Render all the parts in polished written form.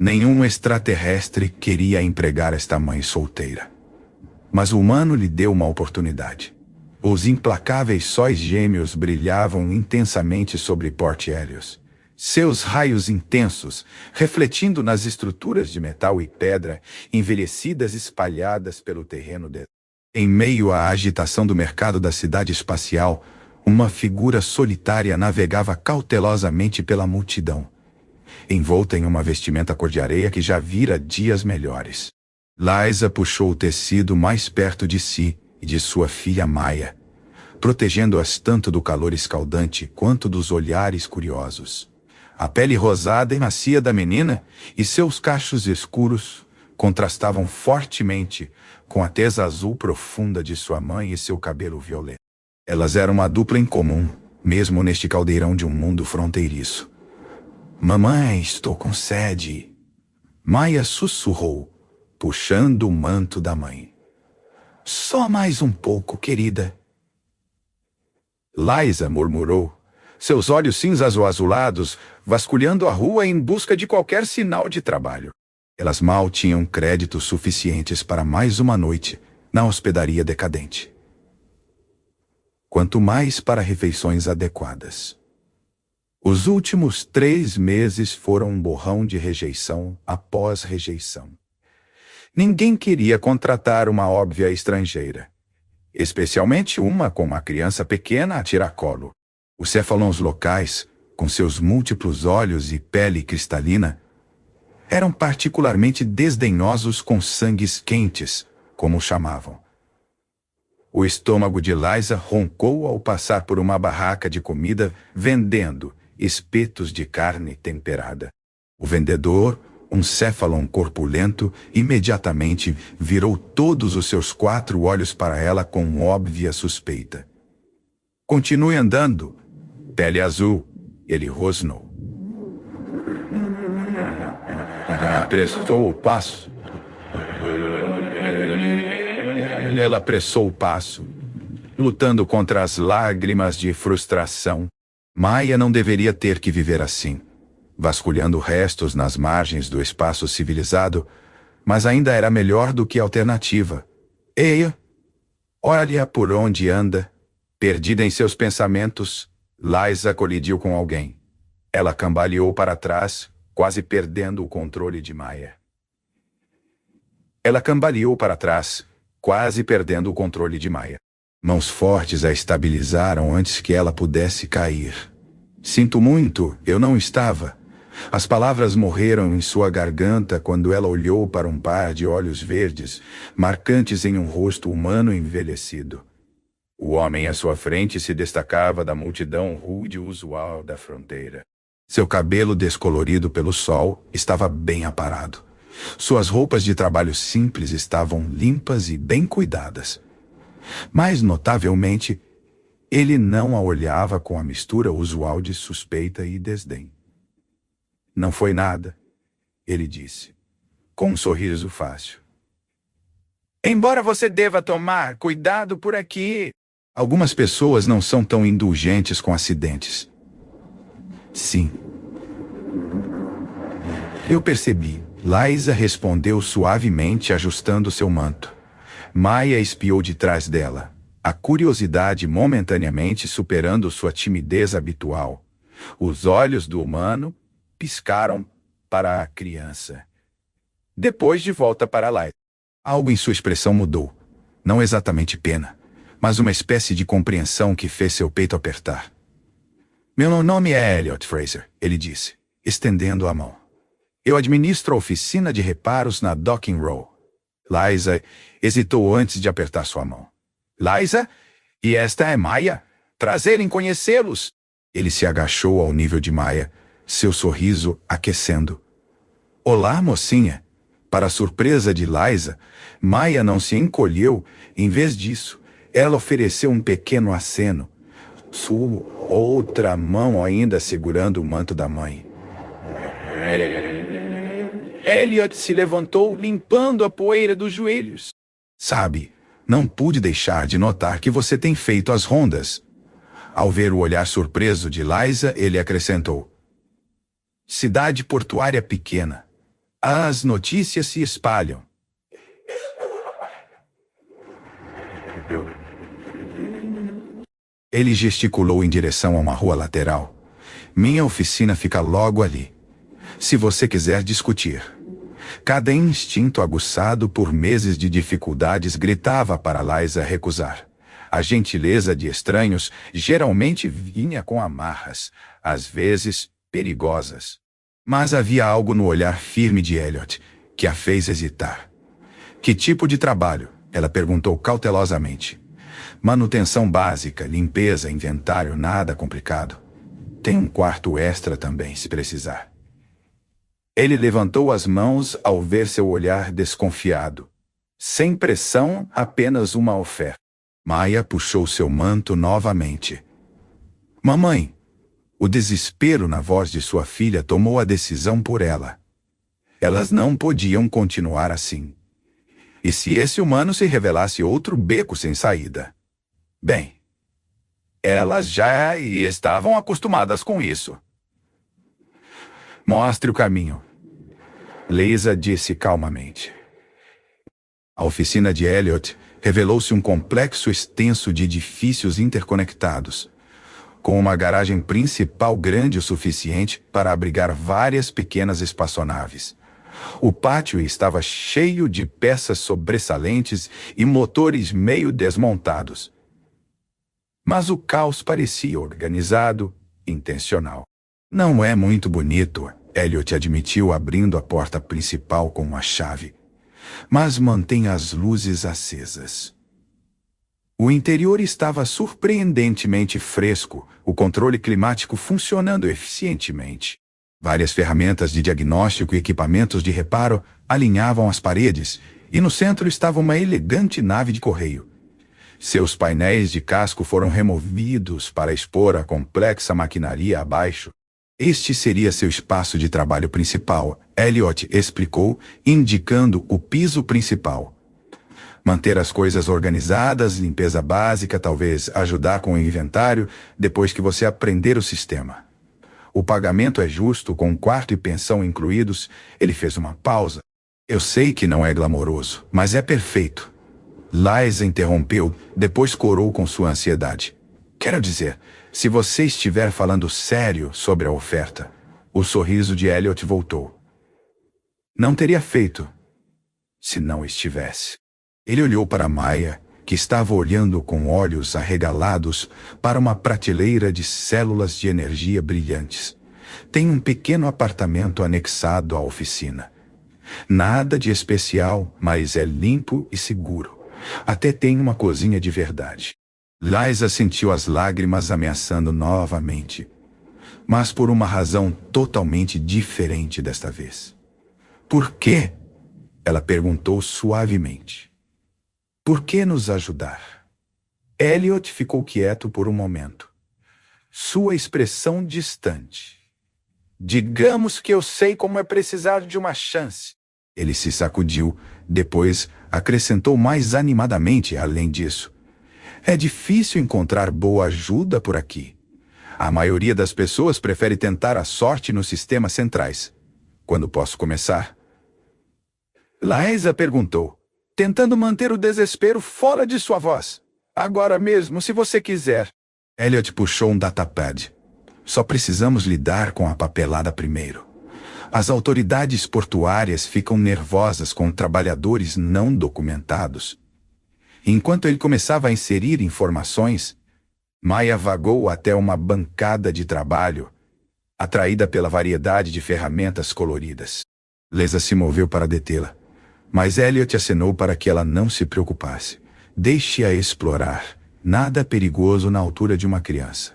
Nenhum extraterrestre queria empregar esta mãe solteira. Mas o humano lhe deu uma oportunidade. Os implacáveis sóis gêmeos brilhavam intensamente sobre Port Helios. Seus raios intensos, refletindo nas estruturas de metal e pedra, envelhecidas espalhadas pelo terreno deserto. Em meio à agitação do mercado da cidade espacial, uma figura solitária navegava cautelosamente pela multidão, envolta em uma vestimenta cor de areia que já vira dias melhores. Liza puxou o tecido mais perto de si e de sua filha Maya, protegendo-as tanto do calor escaldante quanto dos olhares curiosos. A pele rosada e macia da menina e seus cachos escuros contrastavam fortemente com a tez azul profunda de sua mãe e seu cabelo violeta. Elas eram uma dupla incomum, mesmo neste caldeirão de um mundo fronteiriço. "Mamãe, estou com sede", Maya sussurrou, puxando o manto da mãe. "Só mais um pouco, querida." Liza murmurou, seus olhos cinzas ou azulados vasculhando a rua em busca de qualquer sinal de trabalho. Elas mal tinham créditos suficientes para mais uma noite na hospedaria decadente. Quanto mais para refeições adequadas. Os últimos 3 meses foram um borrão de rejeição após rejeição. Ninguém queria contratar uma óbvia estrangeira, especialmente uma com uma criança pequena a tiracolo. Os céfalons locais, com seus múltiplos olhos e pele cristalina, eram particularmente desdenhosos com sangues quentes, como o chamavam. O estômago de Liza roncou ao passar por uma barraca de comida vendendo espetos de carne temperada. O vendedor, um céfalon corpulento, imediatamente virou todos os seus 4 olhos para ela com óbvia suspeita. "Continue andando, pele azul", ele rosnou. Apressou o passo. Ela apressou o passo, lutando contra as lágrimas de frustração. Maya não deveria ter que viver assim, vasculhando restos nas margens do espaço civilizado, mas ainda era melhor do que a alternativa. "Eia, olha por onde anda." Perdida em seus pensamentos, Liza colidiu com alguém. Ela cambaleou para trás, quase perdendo o controle de Maya. Mãos fortes a estabilizaram antes que ela pudesse cair. "Sinto muito, eu não estava." As palavras morreram em sua garganta quando ela olhou para um par de olhos verdes, marcantes em um rosto humano envelhecido. O homem à sua frente se destacava da multidão rude e usual da fronteira. Seu cabelo descolorido pelo sol estava bem aparado. Suas roupas de trabalho simples estavam limpas e bem cuidadas. Mas, notavelmente, ele não a olhava com a mistura usual de suspeita e desdém. "Não foi nada", ele disse, com um sorriso fácil. "Embora você deva tomar cuidado por aqui." Algumas pessoas não são tão indulgentes com acidentes. "Sim." "Eu percebi." Liza respondeu suavemente, ajustando seu manto. Maya espiou de trás dela, a curiosidade momentaneamente superando sua timidez habitual. Os olhos do humano piscaram para a criança. Depois de volta para Liza. Algo em sua expressão mudou. Não exatamente pena, mas uma espécie de compreensão que fez seu peito apertar. "Meu nome é Elliot Fraser", ele disse, estendendo a mão. "Eu administro a oficina de reparos na Docking Row." Liza hesitou antes de apertar sua mão. "Liza? E esta é Maya? Prazer em conhecê-los." Ele se agachou ao nível de Maya, seu sorriso aquecendo. "Olá, mocinha." Para a surpresa de Liza, Maya não se encolheu. Em vez disso, ela ofereceu um pequeno aceno, sua outra mão ainda segurando o manto da mãe. Elliot se levantou, limpando a poeira dos joelhos. "Sabe, não pude deixar de notar que você tem feito as rondas." Ao ver o olhar surpreso de Liza, ele acrescentou: "Cidade portuária pequena. As notícias se espalham. Ele gesticulou em direção a uma rua lateral. Minha oficina fica logo ali. Se você quiser discutir. Cada instinto aguçado por meses de dificuldades gritava para Liza recusar. A gentileza de estranhos geralmente vinha com amarras, às vezes perigosas. Mas havia algo no olhar firme de Elliot que a fez hesitar. Que tipo de trabalho? Ela perguntou cautelosamente. Manutenção básica, limpeza, inventário, nada complicado. Tem um quarto extra também, se precisar. Ele levantou as mãos ao ver seu olhar desconfiado. Sem pressão, apenas uma oferta. Maya puxou seu manto novamente. Mamãe! O desespero na voz de sua filha tomou a decisão por ela. Elas não podiam continuar assim. E se esse humano se revelasse outro beco sem saída? Bem, elas já estavam acostumadas com isso. Mostre o caminho, Liza disse calmamente. A oficina de Elliot revelou-se um complexo extenso de edifícios interconectados, com uma garagem principal grande o suficiente para abrigar várias pequenas espaçonaves. O pátio estava cheio de peças sobressalentes e motores meio desmontados. Mas o caos parecia organizado, intencional. Não é muito bonito, Elliot admitiu abrindo a porta principal com uma chave. Mas mantém as luzes acesas. O interior estava surpreendentemente fresco, o controle climático funcionando eficientemente. Várias ferramentas de diagnóstico e equipamentos de reparo alinhavam as paredes, e no centro estava uma elegante nave de correio. Seus painéis de casco foram removidos para expor a complexa maquinaria abaixo. Este seria seu espaço de trabalho principal, Elliot explicou, indicando o piso principal. Manter as coisas organizadas, limpeza básica, talvez ajudar com o inventário, depois que você aprender o sistema. O pagamento é justo, com quarto e pensão incluídos. Ele fez uma pausa. Eu sei que não é glamouroso, mas é perfeito. Liza interrompeu, depois corou com sua ansiedade. Quero dizer, se você estiver falando sério sobre a oferta. O sorriso de Elliot voltou. Não teria feito, se não estivesse. Ele olhou para Maya, que estava olhando com olhos arregalados para uma prateleira de células de energia brilhantes. Tem um pequeno apartamento anexado à oficina. Nada de especial, mas é limpo e seguro. Até tem uma cozinha de verdade. Liza sentiu as lágrimas ameaçando novamente, mas por uma razão totalmente diferente desta vez. Por quê? Ela perguntou suavemente. Por que nos ajudar? Elliot ficou quieto por um momento. Sua expressão distante. Digamos que eu sei como é precisar de uma chance. Ele se sacudiu, depois acrescentou mais animadamente além disso. É difícil encontrar boa ajuda por aqui. A maioria das pessoas prefere tentar a sorte nos sistemas centrais. Quando posso começar? Liza perguntou, tentando manter o desespero fora de sua voz. Agora mesmo, se você quiser. Elliot puxou um datapad. Só precisamos lidar com a papelada primeiro. As autoridades portuárias ficam nervosas com trabalhadores não documentados. Enquanto ele começava a inserir informações, Maya vagou até uma bancada de trabalho, atraída pela variedade de ferramentas coloridas. Liza se moveu para detê-la, mas Elliot acenou para que ela não se preocupasse. Deixe-a explorar. Nada perigoso na altura de uma criança.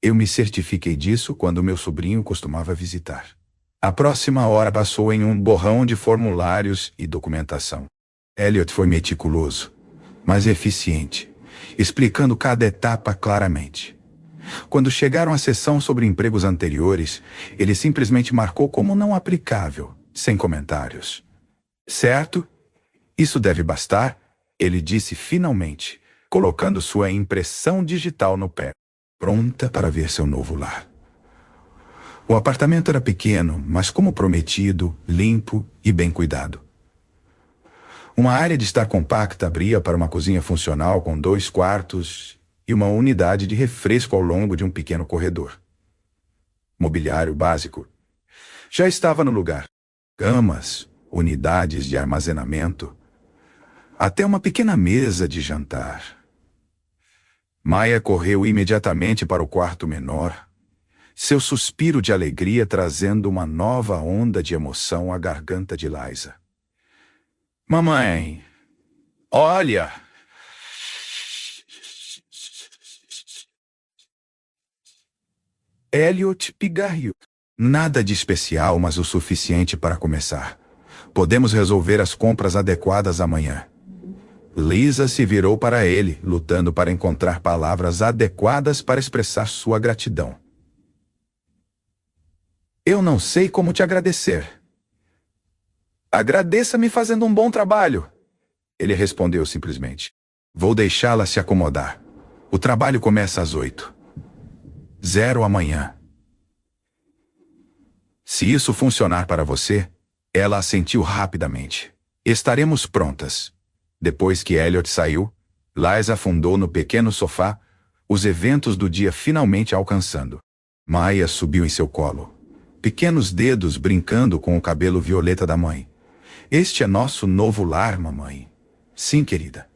Eu me certifiquei disso quando meu sobrinho costumava visitar. A próxima hora passou em um borrão de formulários e documentação. Elliot foi meticuloso, mas eficiente, explicando cada etapa claramente. Quando chegaram à sessão sobre empregos anteriores, ele simplesmente marcou como não aplicável, sem comentários. Certo? Isso deve bastar, ele disse finalmente, colocando sua impressão digital no pé, pronta para ver seu novo lar. O apartamento era pequeno, mas como prometido, limpo e bem cuidado. Uma área de estar compacta abria para uma cozinha funcional com 2 quartos e uma unidade de refresco ao longo de um pequeno corredor. Mobiliário básico já estava no lugar. Camas, unidades de armazenamento, até uma pequena mesa de jantar. Maia correu imediatamente para o quarto menor, seu suspiro de alegria trazendo uma nova onda de emoção à garganta de Liza. Mamãe, olha! Elliot pigarreou. Nada de especial, mas o suficiente para começar. Podemos resolver as compras adequadas amanhã. Lisa se virou para ele, lutando para encontrar palavras adequadas para expressar sua gratidão. Eu não sei como te agradecer. Agradeça-me fazendo um bom trabalho. Ele respondeu simplesmente. Vou deixá-la se acomodar. O trabalho começa às 8:00 amanhã. Se isso funcionar para você, ela assentiu rapidamente. Estaremos prontas. Depois que Elliot saiu, Liza afundou no pequeno sofá, os eventos do dia finalmente alcançando. Maia subiu em seu colo, pequenos dedos brincando com o cabelo violeta da mãe. Este é nosso novo lar, mamãe. Sim, querida.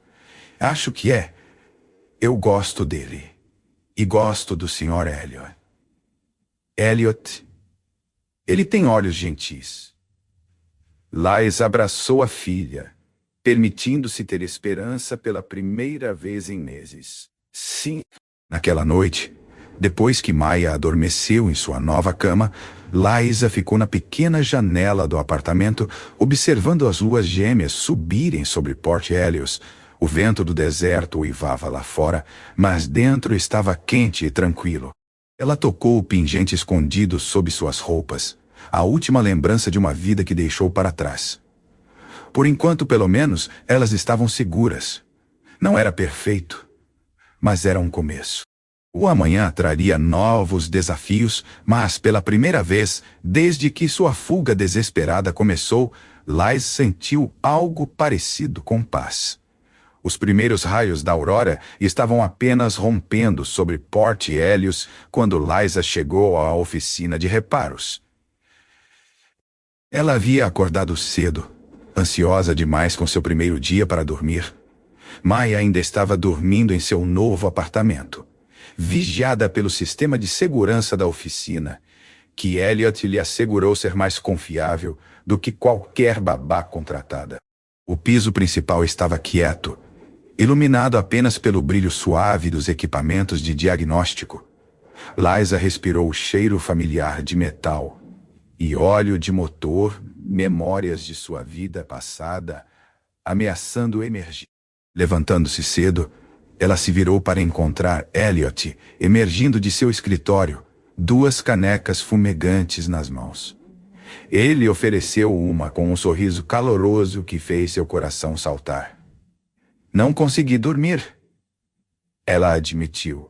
Acho que é. Eu gosto dele. E gosto do Sr. Elliot. Elliot. Ele tem olhos gentis. Liza abraçou a filha, permitindo-se ter esperança pela primeira vez em meses. Sim. Naquela noite, depois que Maia adormeceu em sua nova cama, Liza ficou na pequena janela do apartamento, observando as luas gêmeas subirem sobre Port Helios. O vento do deserto uivava lá fora, mas dentro estava quente e tranquilo. Ela tocou o pingente escondido sob suas roupas, a última lembrança de uma vida que deixou para trás. Por enquanto, pelo menos, elas estavam seguras. Não era perfeito, mas era um começo. O amanhã traria novos desafios, mas pela primeira vez, desde que sua fuga desesperada começou, Liza sentiu algo parecido com paz. Os primeiros raios da aurora estavam apenas rompendo sobre Port Helios quando Liza chegou à oficina de reparos. Ela havia acordado cedo, ansiosa demais com seu primeiro dia para dormir. Maia ainda estava dormindo em seu novo apartamento, vigiada pelo sistema de segurança da oficina, que Elliot lhe assegurou ser mais confiável do que qualquer babá contratada. O piso principal estava quieto, iluminado apenas pelo brilho suave dos equipamentos de diagnóstico. Liza respirou o cheiro familiar de metal e óleo de motor, memórias de sua vida passada, ameaçando emergir. Levantando-se cedo, ela se virou para encontrar Elliot, emergindo de seu escritório, 2 canecas fumegantes nas mãos. Ele ofereceu uma com um sorriso caloroso que fez seu coração saltar. Não consegui dormir, ela admitiu,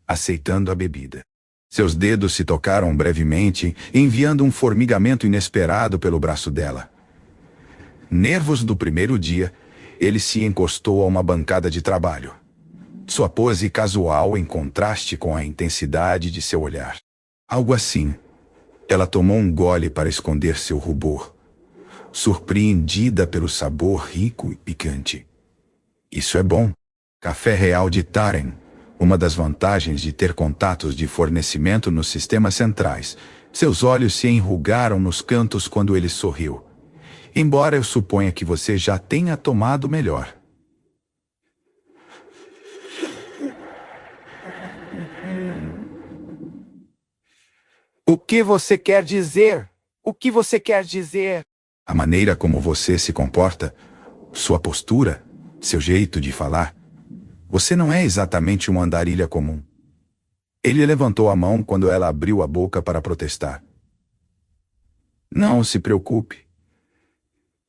aceitando a bebida. Seus dedos se tocaram brevemente, enviando um formigamento inesperado pelo braço dela. Nervos do primeiro dia, ele se encostou a uma bancada de trabalho. Sua pose casual em contraste com a intensidade de seu olhar. Algo assim. Ela tomou um gole para esconder seu rubor, surpreendida pelo sabor rico e picante. Isso é bom. Café real de Taren. Uma das vantagens de ter contatos de fornecimento nos sistemas centrais. Seus olhos se enrugaram nos cantos quando ele sorriu. Embora eu suponha que você já tenha tomado melhor. O que você quer dizer? O que você quer dizer? A maneira como você se comporta, sua postura, seu jeito de falar. Você não é exatamente uma andarilha comum. Ele levantou a mão quando ela abriu a boca para protestar. Não se preocupe.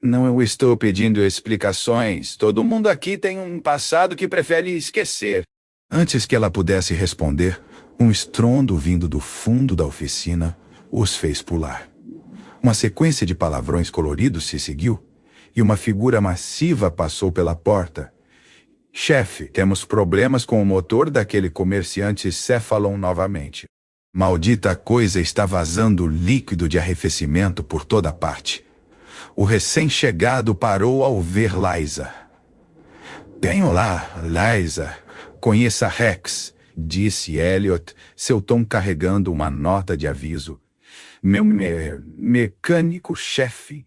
Não eu estou pedindo explicações. Todo mundo aqui tem um passado que prefere esquecer. Antes que ela pudesse responder, um estrondo vindo do fundo da oficina os fez pular. Uma sequência de palavrões coloridos se seguiu, e uma figura massiva passou pela porta. Chefe, temos problemas com o motor daquele comerciante Cephalon novamente. Maldita coisa está vazando líquido de arrefecimento por toda parte. O recém-chegado parou ao ver Liza. Bem, olá, Liza. Conheça Rex, disse Elliot, seu tom carregando uma nota de aviso. Meu mecânico-chefe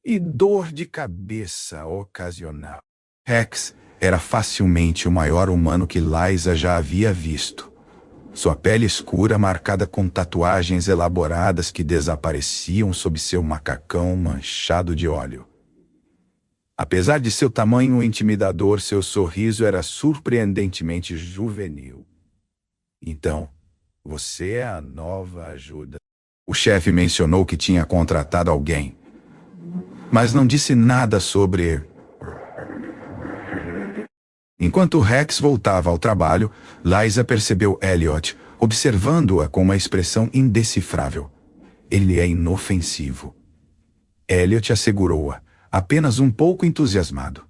e dor de cabeça ocasional. Rex era facilmente o maior humano que Liza já havia visto. Sua pele escura marcada com tatuagens elaboradas que desapareciam sob seu macacão manchado de óleo. Apesar de seu tamanho intimidador, seu sorriso era surpreendentemente juvenil. Então, você é a nova ajuda. O chefe mencionou que tinha contratado alguém, mas não disse nada sobre... Enquanto Rex voltava ao trabalho, Liza percebeu Elliot, observando-a com uma expressão indecifrável. Ele é inofensivo. Elliot assegurou-a, apenas um pouco entusiasmado.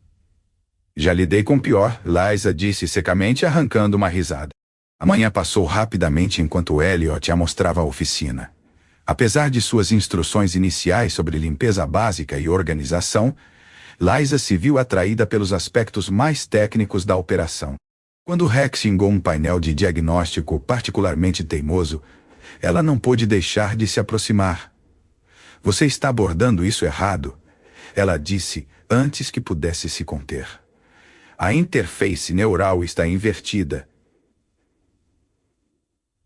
Já lidei com pior, Liza disse secamente, arrancando uma risada. A manhã passou rapidamente enquanto Elliot a mostrava a oficina. Apesar de suas instruções iniciais sobre limpeza básica e organização, Liza se viu atraída pelos aspectos mais técnicos da operação. Quando Rex xingou um painel de diagnóstico particularmente teimoso, ela não pôde deixar de se aproximar. Você está abordando isso errado, ela disse antes que pudesse se conter. A interface neural está invertida.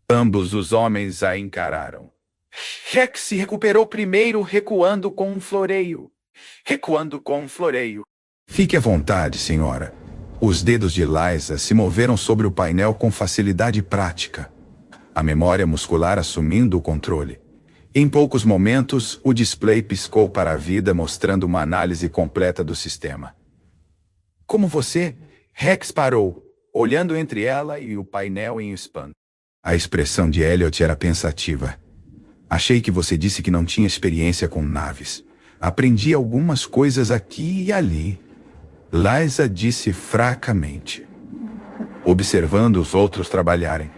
Ambos os homens a encararam. Rex se recuperou primeiro recuando com um floreio. Fique à vontade, senhora. Os dedos de Liza se moveram sobre o painel com facilidade prática. A memória muscular assumindo o controle. Em poucos momentos, o display piscou para a vida, mostrando uma análise completa do sistema. Como você? Rex parou, olhando entre ela e o painel em espanto. A expressão de Elliot era pensativa. Achei que você disse que não tinha experiência com naves. Aprendi algumas coisas aqui e ali. Liza disse fracamente, observando os outros trabalharem.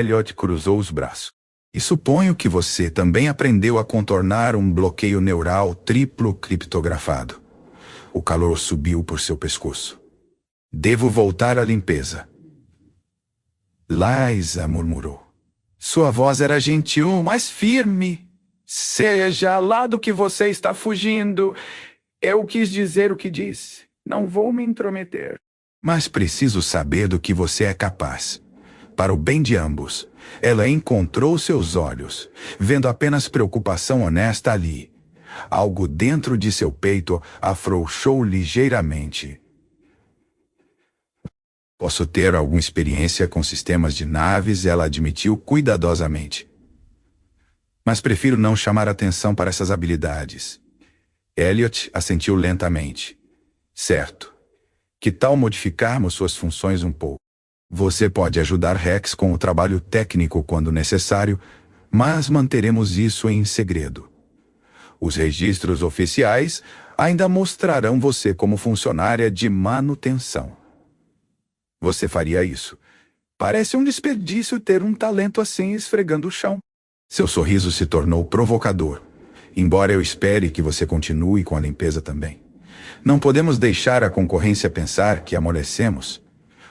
Elliot cruzou os braços. E suponho que você também aprendeu a contornar um bloqueio neural triplo criptografado. O calor subiu por seu pescoço. Devo voltar à limpeza. Liza murmurou. Sua voz era gentil, mas firme. Seja lá do que você está fugindo. Eu quis dizer o que disse. Não vou me intrometer. Mas preciso saber do que você é capaz. Para o bem de ambos, ela encontrou seus olhos, vendo apenas preocupação honesta ali. Algo dentro de seu peito afrouxou ligeiramente. Posso ter alguma experiência com sistemas de naves, ela admitiu cuidadosamente. Mas prefiro não chamar atenção para essas habilidades. Elliot assentiu lentamente. Certo. Que tal modificarmos suas funções um pouco? Você pode ajudar Rex com o trabalho técnico quando necessário, mas manteremos isso em segredo. Os registros oficiais ainda mostrarão você como funcionária de manutenção. Você faria isso? Parece um desperdício ter um talento assim esfregando o chão. Seu sorriso se tornou provocador, embora eu espere que você continue com a limpeza também. Não podemos deixar a concorrência pensar que amolecemos.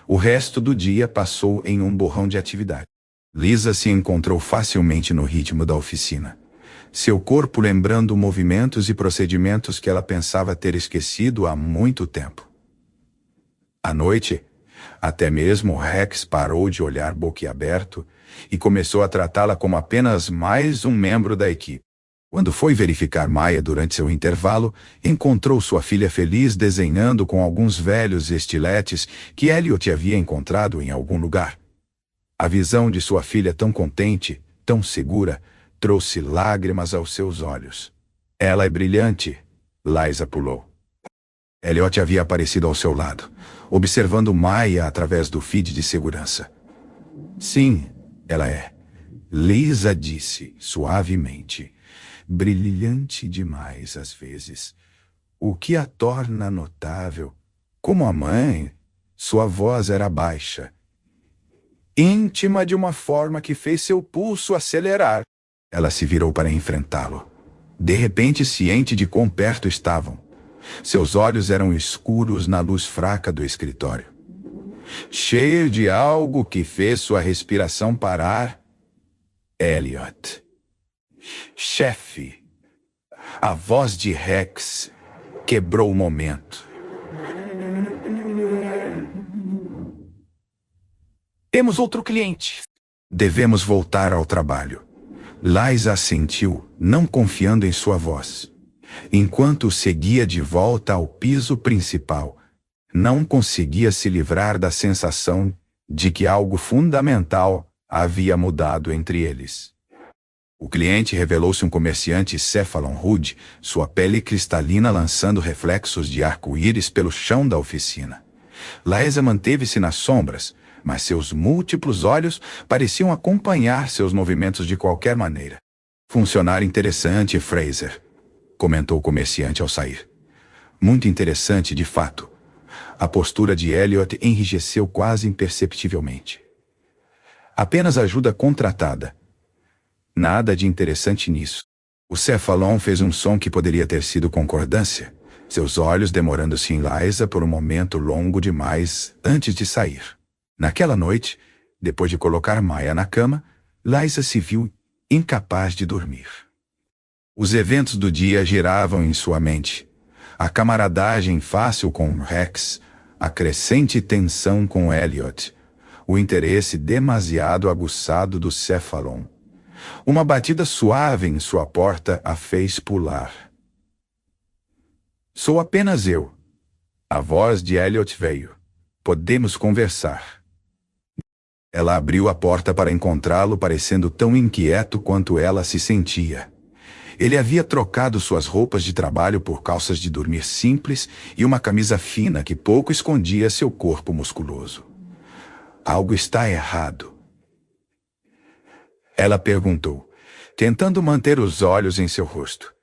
O resto do dia passou em um borrão de atividade. Liza se encontrou facilmente no ritmo da oficina. Seu corpo lembrando movimentos e procedimentos que ela pensava ter esquecido há muito tempo. À noite, até mesmo Rex parou de olhar boquiaberto e começou a tratá-la como apenas mais um membro da equipe. Quando foi verificar Maya durante seu intervalo, encontrou sua filha feliz desenhando com alguns velhos estiletes que Elliot havia encontrado em algum lugar. A visão de sua filha tão contente, tão segura, trouxe lágrimas aos seus olhos. Ela é brilhante, Liza pulou. Elliot havia aparecido ao seu lado, observando Maya através do feed de segurança. Sim, ela é. Lisa disse, suavemente. Brilhante demais às vezes. O que a torna notável. Como a mãe, sua voz era baixa. Íntima de uma forma que fez seu pulso acelerar. Ela se virou para enfrentá-lo. De repente, ciente de quão perto estavam. Seus olhos eram escuros na luz fraca do escritório. Cheio de algo que fez sua respiração parar. Elliot. Chefe. A voz de Rex quebrou o momento. Temos outro cliente. Devemos voltar ao trabalho. Liza assentiu, não confiando em sua voz. Enquanto seguia de volta ao piso principal, não conseguia se livrar da sensação de que algo fundamental havia mudado entre eles. O cliente revelou-se um comerciante Cephalon rude, sua pele cristalina lançando reflexos de arco-íris pelo chão da oficina. Liza manteve-se nas sombras, mas seus múltiplos olhos pareciam acompanhar seus movimentos de qualquer maneira. Funcionário interessante, Fraser, comentou o comerciante ao sair. Muito interessante, de fato. A postura de Elliot enrijeceu quase imperceptivelmente. Apenas ajuda contratada. Nada de interessante nisso. O Cephalon fez um som que poderia ter sido concordância, seus olhos demorando-se em Liza por um momento longo demais antes de sair. Naquela noite, depois de colocar Maya na cama, Liza se viu incapaz de dormir. Os eventos do dia giravam em sua mente. A camaradagem fácil com Rex, a crescente tensão com Elliot, o interesse demasiado aguçado do Cephalon. Uma batida suave em sua porta a fez pular. Sou apenas eu. A voz de Elliot veio. Podemos conversar. Ela abriu a porta para encontrá-lo parecendo tão inquieto quanto ela se sentia. Ele havia trocado suas roupas de trabalho por calças de dormir simples e uma camisa fina que pouco escondia seu corpo musculoso. Algo está errado. Ela perguntou, tentando manter os olhos em seu rosto.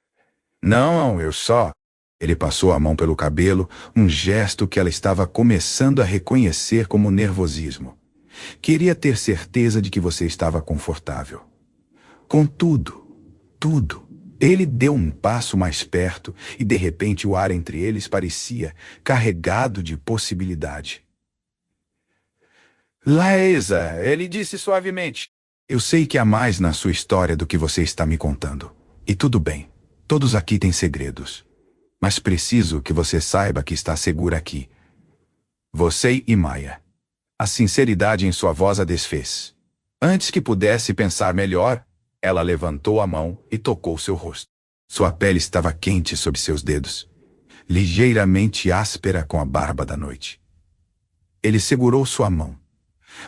Não, eu só... Ele passou a mão pelo cabelo, um gesto que ela estava começando a reconhecer como nervosismo. Queria ter certeza de que você estava confortável. Contudo, tudo. Ele deu um passo mais perto e de repente o ar entre eles parecia carregado de possibilidade. Liza, ele disse suavemente. Eu sei que há mais na sua história do que você está me contando. E tudo bem, todos aqui têm segredos. Mas preciso que você saiba que está segura aqui. Você e Maya. A sinceridade em sua voz a desfez. Antes que pudesse pensar melhor, ela levantou a mão e tocou seu rosto. Sua pele estava quente sob seus dedos, ligeiramente áspera com a barba da noite. Ele segurou sua mão,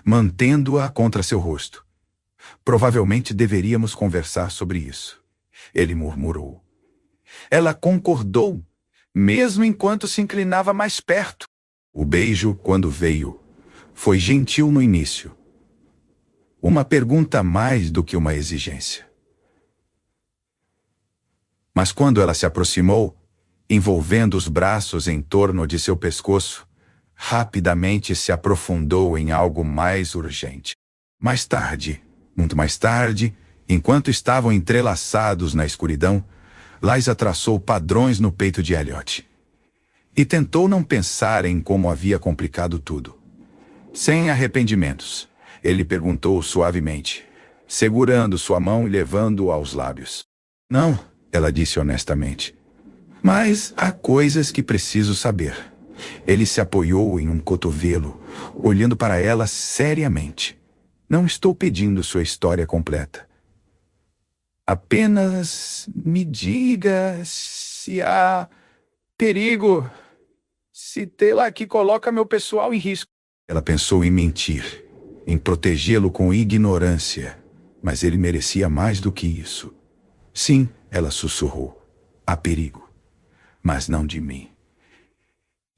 mantendo-a contra seu rosto. Provavelmente deveríamos conversar sobre isso, ele murmurou. Ela concordou, mesmo enquanto se inclinava mais perto. O beijo, quando veio, foi gentil no início. Uma pergunta mais do que uma exigência. Mas quando ela se aproximou, envolvendo os braços em torno de seu pescoço, rapidamente se aprofundou em algo mais urgente. Mais tarde, muito mais tarde, enquanto estavam entrelaçados na escuridão, Liza traçou padrões no peito de Elliot. E tentou não pensar em como havia complicado tudo. Sem arrependimentos, ele perguntou suavemente, segurando sua mão e levando-o aos lábios. Não, ela disse honestamente. Mas há coisas que preciso saber. Ele se apoiou em um cotovelo, olhando para ela seriamente. Não estou pedindo sua história completa. Apenas me diga se há perigo, se tê-la aqui coloca meu pessoal em risco. Ela pensou em mentir, em protegê-lo com ignorância, mas ele merecia mais do que isso. Sim, ela sussurrou, há perigo, mas não de mim.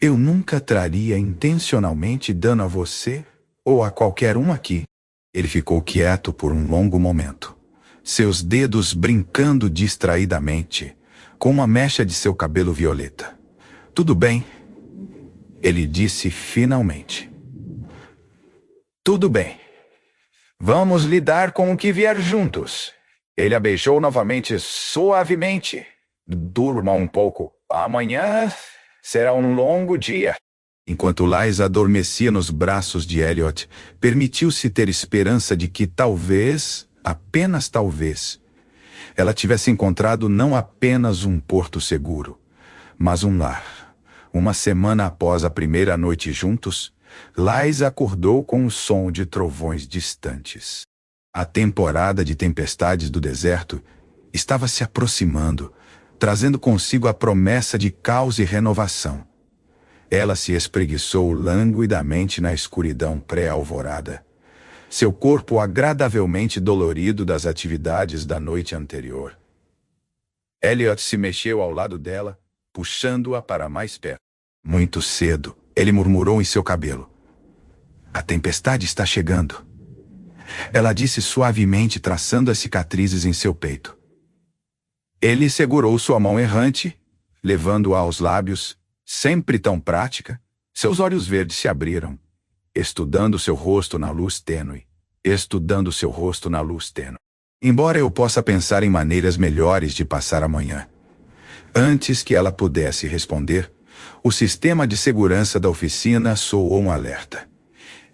Eu nunca traria intencionalmente dano a você ou a qualquer um aqui. Ele ficou quieto por um longo momento, seus dedos brincando distraidamente com uma mecha de seu cabelo violeta. Tudo bem, ele disse finalmente. Tudo bem. Vamos lidar com o que vier juntos. Ele a beijou novamente suavemente. Durma um pouco. Amanhã será um longo dia. Enquanto Liza adormecia nos braços de Elliot, permitiu-se ter esperança de que talvez, apenas talvez, ela tivesse encontrado não apenas um porto seguro, mas um lar. Uma semana após a primeira noite juntos, Liza acordou com o som de trovões distantes. A temporada de tempestades do deserto estava se aproximando, trazendo consigo a promessa de caos e renovação. Ela se espreguiçou languidamente na escuridão pré-alvorada, seu corpo agradavelmente dolorido das atividades da noite anterior. Elliot se mexeu ao lado dela, puxando-a para mais perto. Muito cedo, ele murmurou em seu cabelo. A tempestade está chegando. Ela disse suavemente, traçando as cicatrizes em seu peito. Ele segurou sua mão errante, levando-a aos lábios, sempre tão prática. Seus olhos verdes se abriram, estudando seu rosto na luz tênue. Embora eu possa pensar em maneiras melhores de passar a manhã. Antes que ela pudesse responder, o sistema de segurança da oficina soou um alerta.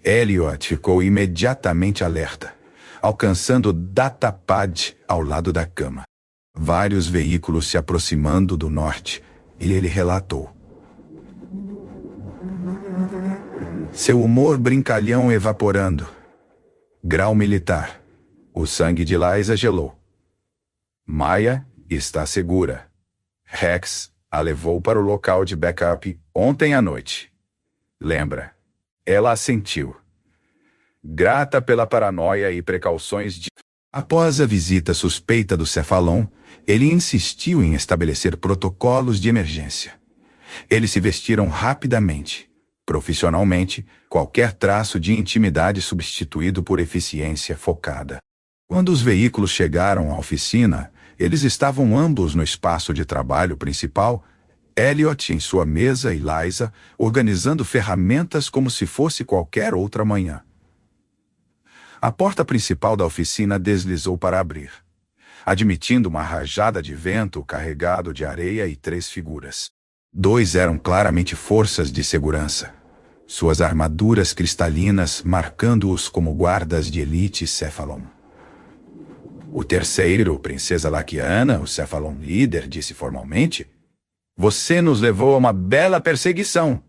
Elliot ficou imediatamente alerta, alcançando o datapad ao lado da cama. Vários veículos se aproximando do norte, e ele relatou. Seu humor brincalhão evaporando. Grau militar. O sangue de Liza gelou. Maya está segura. Rex a levou para o local de backup ontem à noite. Lembra? Ela assentiu. Grata pela paranoia e precauções de... Após a visita suspeita do Cefalon, ele insistiu em estabelecer protocolos de emergência. Eles se vestiram rapidamente. Profissionalmente, qualquer traço de intimidade substituído por eficiência focada. Quando os veículos chegaram à oficina, eles estavam ambos no espaço de trabalho principal, Elliot em sua mesa e Liza organizando ferramentas como se fosse qualquer outra manhã. A porta principal da oficina deslizou para abrir, admitindo uma rajada de vento carregado de areia e 3 figuras. 2 eram claramente forças de segurança, suas armaduras cristalinas marcando-os como guardas de elite Cefalon. O terceiro, Princesa Laquiana, o Cefalon líder, disse formalmente: Você nos levou a uma bela perseguição.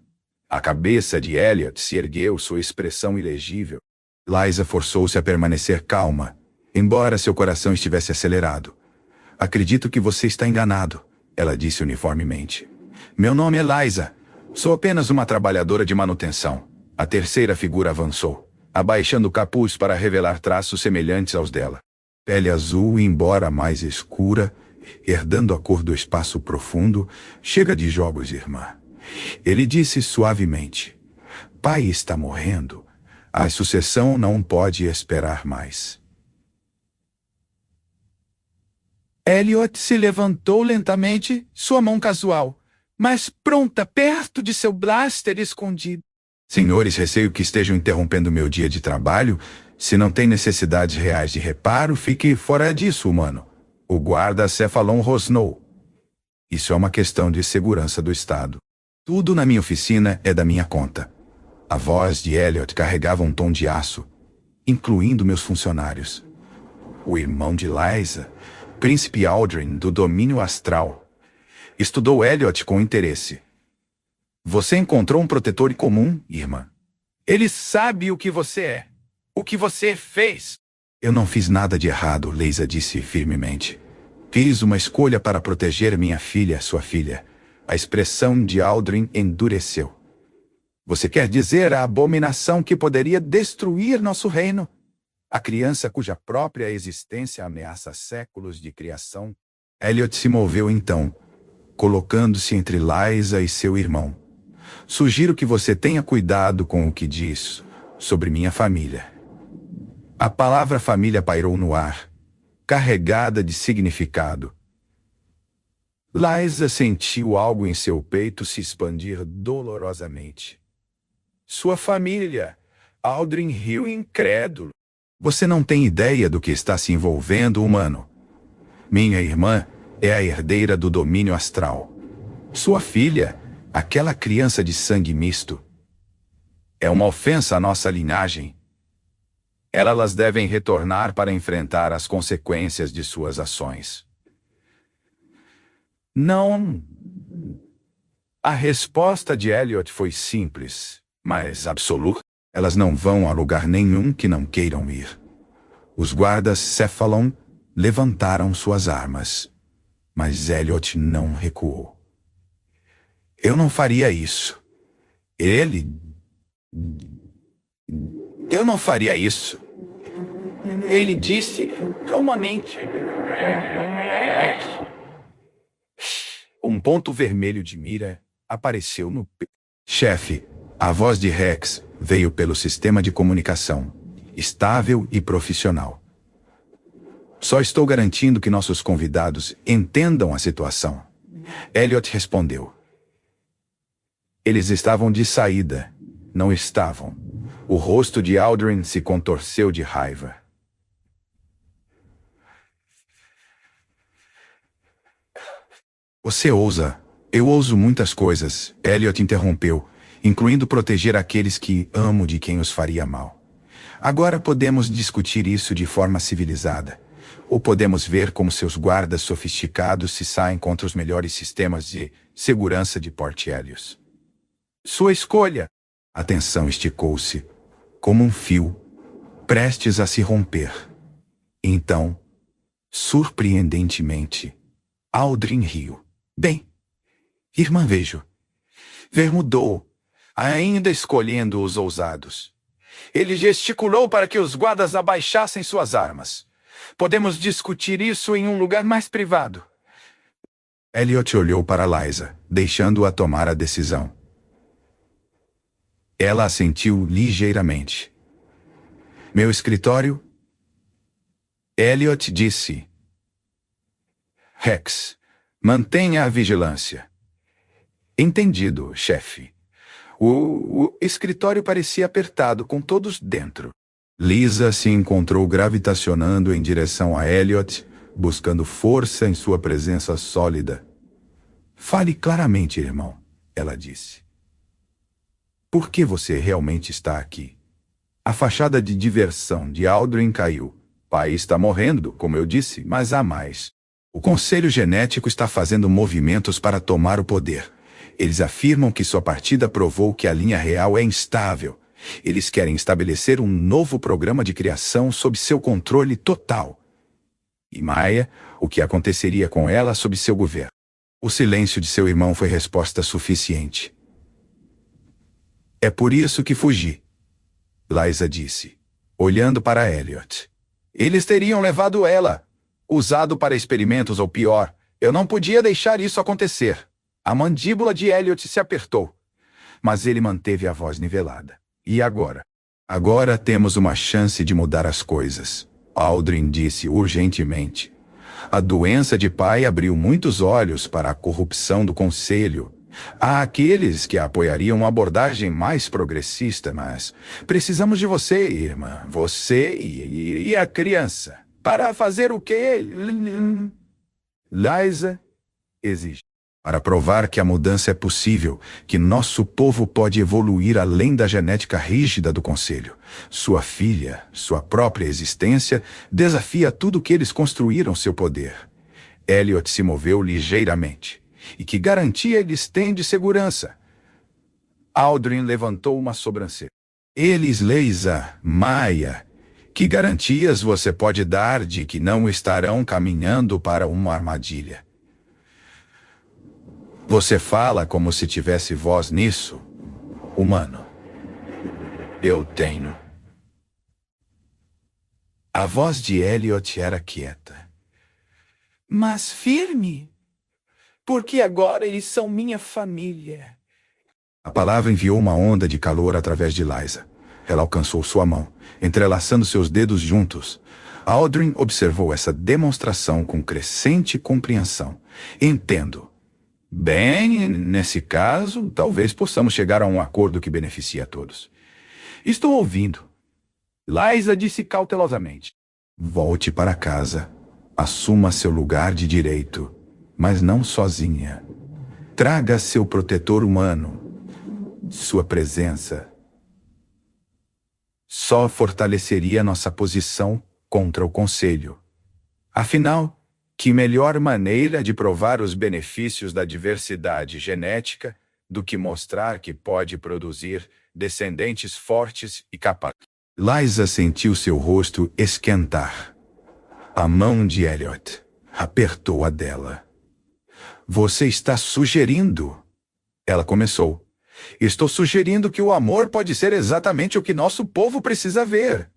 A cabeça de Elliot se ergueu, sua expressão ilegível. Liza forçou-se a permanecer calma, embora seu coração estivesse acelerado. Acredito que você está enganado, ela disse uniformemente. Meu nome é Liza. Sou apenas uma trabalhadora de manutenção. A terceira figura avançou, abaixando o capuz para revelar traços semelhantes aos dela. Pele azul, embora mais escura, herdando a cor do espaço profundo. Chega de jogos, irmã. Ele disse suavemente. Pai está morrendo. A sucessão não pode esperar mais. Elliot se levantou lentamente, sua mão casual, mas pronta perto de seu blaster escondido. Senhores, receio que estejam interrompendo meu dia de trabalho. Se não tem necessidades reais de reparo, fique fora disso, humano. O guarda Cefalon rosnou. Isso é uma questão de segurança do Estado. Tudo na minha oficina é da minha conta. A voz de Elliot carregava um tom de aço, incluindo meus funcionários. O irmão de Liza, Príncipe Aldrin do domínio astral, estudou Elliot com interesse. Você encontrou um protetor comum, irmã. Ele sabe o que você é. O que você fez. Eu não fiz nada de errado, Liza disse firmemente. Fiz uma escolha para proteger minha filha, sua filha. A expressão de Aldrin endureceu. Você quer dizer a abominação que poderia destruir nosso reino? A criança cuja própria existência ameaça séculos de criação? Elliot se moveu então, colocando-se entre Liza e seu irmão. Sugiro que você tenha cuidado com o que diz sobre minha família. A palavra família pairou no ar, carregada de significado. Liza sentiu algo em seu peito se expandir dolorosamente. Sua família, Aldrin riu incrédulo. Você não tem ideia do que está se envolvendo, humano. Minha irmã é a herdeira do domínio astral. Sua filha, aquela criança de sangue misto, é uma ofensa à nossa linhagem. Elas devem retornar para enfrentar as consequências de suas ações. Não. A resposta de Elliot foi simples, mas absoluta. Elas não vão a lugar nenhum que não queiram ir. Os guardas Cephalon levantaram suas armas, mas Elliot não recuou. Eu não faria isso. Eu não faria isso. Ele disse calmamente. Um ponto vermelho de mira apareceu no peito. Chefe, a voz de Rex veio pelo sistema de comunicação, estável e profissional. Só estou garantindo que nossos convidados entendam a situação. Elliot respondeu. Eles estavam de saída. Não estavam. O rosto de Aldrin se contorceu de raiva. Você ousa. Eu ouso muitas coisas, Elliot interrompeu, incluindo proteger aqueles que amo de quem os faria mal. Agora podemos discutir isso de forma civilizada. Ou podemos ver como seus guardas sofisticados se saem contra os melhores sistemas de segurança de Port Helios. Sua escolha. A tensão esticou-se, como um fio, prestes a se romper. Então, surpreendentemente, Aldrin riu. Bem, irmã Vejo. Ver mudou, ainda escolhendo os ousados. Ele gesticulou para que os guardas abaixassem suas armas. Podemos discutir isso em um lugar mais privado. Elliot olhou para Liza, deixando-a tomar a decisão. Ela assentiu ligeiramente. Meu escritório? Elliot disse. Rex, mantenha a vigilância. Entendido, chefe. O escritório parecia apertado, com todos dentro. Lisa se encontrou gravitacionando em direção a Elliot, buscando força em sua presença sólida. Fale claramente, irmão, ela disse. Por que você realmente está aqui? A fachada de diversão de Aldrin caiu. Pai está morrendo, como eu disse, mas há mais. O Conselho Genético está fazendo movimentos para tomar o poder. Eles afirmam que sua partida provou que a linha real é instável. Eles querem estabelecer um novo programa de criação sob seu controle total. E Maia, o que aconteceria com ela sob seu governo? O silêncio de seu irmão foi resposta suficiente. É por isso que fugi, Liza disse, olhando para Elliot. Eles teriam levado ela, usado para experimentos ou pior. Eu não podia deixar isso acontecer. A mandíbula de Elliot se apertou, mas ele manteve a voz nivelada. E agora? Agora temos uma chance de mudar as coisas, Aldrin disse urgentemente. A doença de pai abriu muitos olhos para a corrupção do Conselho. Há aqueles que apoiariam uma abordagem mais progressista, mas precisamos de você, irmã, você e a criança, para fazer o que Liza exige. Para provar que a mudança é possível, que nosso povo pode evoluir além da genética rígida do Conselho. Sua filha, sua própria existência, desafia tudo que eles construíram seu poder. Elliot se moveu ligeiramente. E que garantia eles têm de segurança? Aldrin levantou uma sobrancelha. Eles, Liza, Maia, que garantias você pode dar de que não estarão caminhando para uma armadilha? Você fala como se tivesse voz nisso, humano. Eu tenho. A voz de Elliot era quieta. Mas firme. Porque agora eles são minha família. A palavra enviou uma onda de calor através de Liza. Ela alcançou sua mão, entrelaçando seus dedos juntos. Aldrin observou essa demonstração com crescente compreensão. Entendo. Bem, nesse caso, talvez possamos chegar a um acordo que beneficie a todos. Estou ouvindo. Liza disse cautelosamente. Volte para casa. Assuma seu lugar de direito, mas não sozinha. Traga seu protetor humano. Sua presença só fortaleceria nossa posição contra o Conselho. Afinal, que melhor maneira de provar os benefícios da diversidade genética do que mostrar que pode produzir descendentes fortes e capazes? Liza sentiu seu rosto esquentar. A mão de Elliot apertou a dela. Você está sugerindo? Ela começou. Estou sugerindo que o amor pode ser exatamente o que nosso povo precisa ver.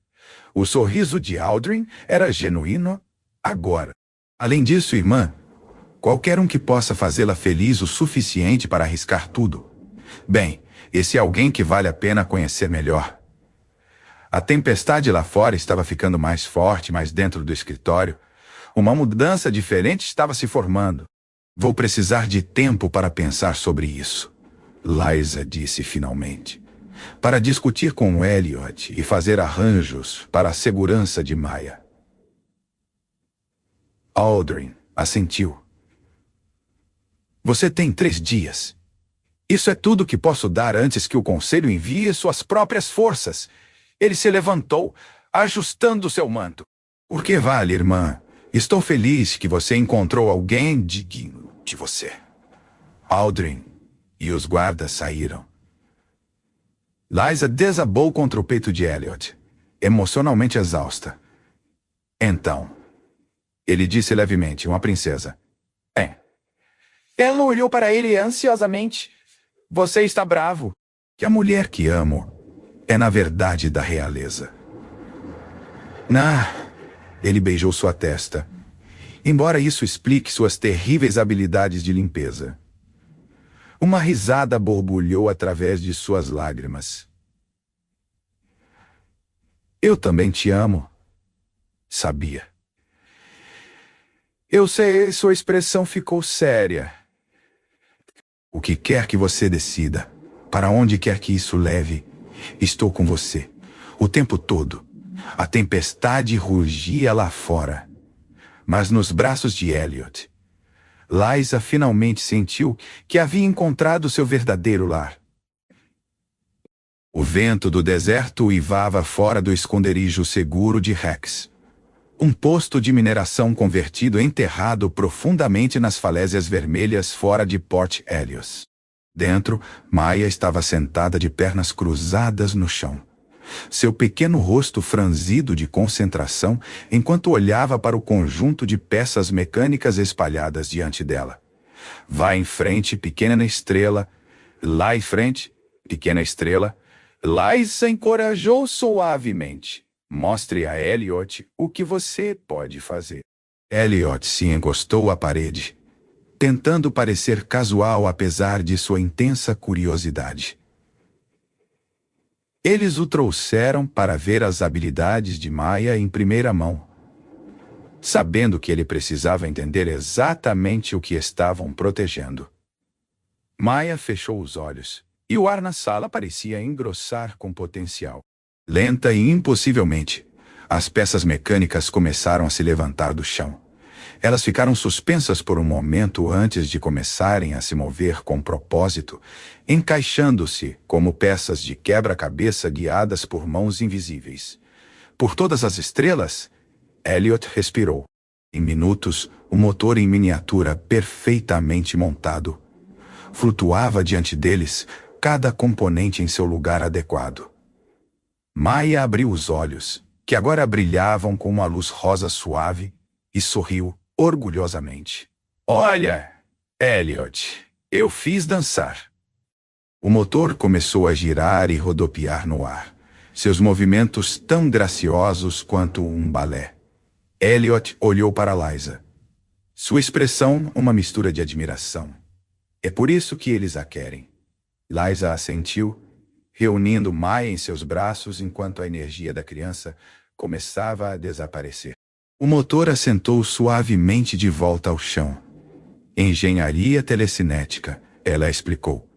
O sorriso de Aldrin era genuíno agora. Além disso, irmã, qualquer um que possa fazê-la feliz o suficiente para arriscar tudo. Bem, esse é alguém que vale a pena conhecer melhor. A tempestade lá fora estava ficando mais forte, mas dentro do escritório, uma mudança diferente estava se formando. Vou precisar de tempo para pensar sobre isso, Liza disse finalmente. Para discutir com Elliot e fazer arranjos para a segurança de Maya. Aldrin assentiu. Você tem 3 dias. Isso é tudo que posso dar antes que o Conselho envie suas próprias forças. Ele se levantou, ajustando seu manto. Por que vale, irmã? Estou feliz que você encontrou alguém digno de você. Aldrin e os guardas saíram. Liza desabou contra o peito de Elliot, emocionalmente exausta. Então, ele disse levemente, uma princesa. Ela olhou para ele ansiosamente. Você está bravo. Que a mulher que amo é na verdade da realeza. Ele beijou sua testa. Embora isso explique suas terríveis habilidades de limpeza. Uma risada borbulhou através de suas lágrimas. Eu também te amo. Sabia. Eu sei, sua expressão ficou séria. O que quer que você decida, para onde quer que isso leve, estou com você, o tempo todo. A tempestade rugia lá fora. Mas nos braços de Elliot, Liza finalmente sentiu que havia encontrado seu verdadeiro lar. O vento do deserto uivava fora do esconderijo seguro de Rex. Um posto de mineração convertido enterrado profundamente nas falésias vermelhas fora de Port Helios. Dentro, Maya estava sentada de pernas cruzadas no chão. Seu pequeno rosto franzido de concentração enquanto olhava para o conjunto de peças mecânicas espalhadas diante dela. Vá em frente, pequena estrela. Lá em frente, pequena estrela. Liza encorajou suavemente. Mostre a Elliot o que você pode fazer. Elliot se encostou à parede, tentando parecer casual apesar de sua intensa curiosidade. Eles o trouxeram para ver as habilidades de Maya em primeira mão, sabendo que ele precisava entender exatamente o que estavam protegendo. Maya fechou os olhos, e o ar na sala parecia engrossar com potencial. Lenta e impossivelmente, as peças mecânicas começaram a se levantar do chão. Elas ficaram suspensas por um momento antes de começarem a se mover com propósito, encaixando-se como peças de quebra-cabeça guiadas por mãos invisíveis. Por todas as estrelas, Elliot respirou. Em minutos, o motor em miniatura perfeitamente montado flutuava diante deles, cada componente em seu lugar adequado. Maya abriu os olhos, que agora brilhavam com uma luz rosa suave, e sorriu orgulhosamente. Olha, Elliot, eu fiz dançar. O motor começou a girar e rodopiar no ar, seus movimentos tão graciosos quanto um balé. Elliot olhou para Liza. Sua expressão, uma mistura de admiração. É por isso que eles a querem. Liza assentiu, reunindo Maya em seus braços enquanto a energia da criança começava a desaparecer. O motor assentou suavemente de volta ao chão. Engenharia telecinética, ela explicou.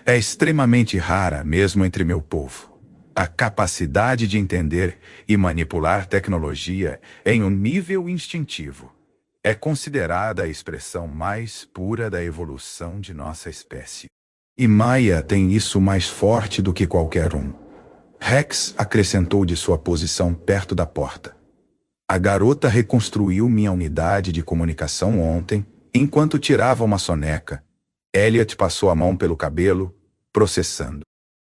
É extremamente rara mesmo entre meu povo. A capacidade de entender e manipular tecnologia em um nível instintivo é considerada a expressão mais pura da evolução de nossa espécie. E Maya tem isso mais forte do que qualquer um. Rex acrescentou de sua posição perto da porta. A garota reconstruiu minha unidade de comunicação ontem, enquanto tirava uma soneca. Elliot passou a mão pelo cabelo, processando.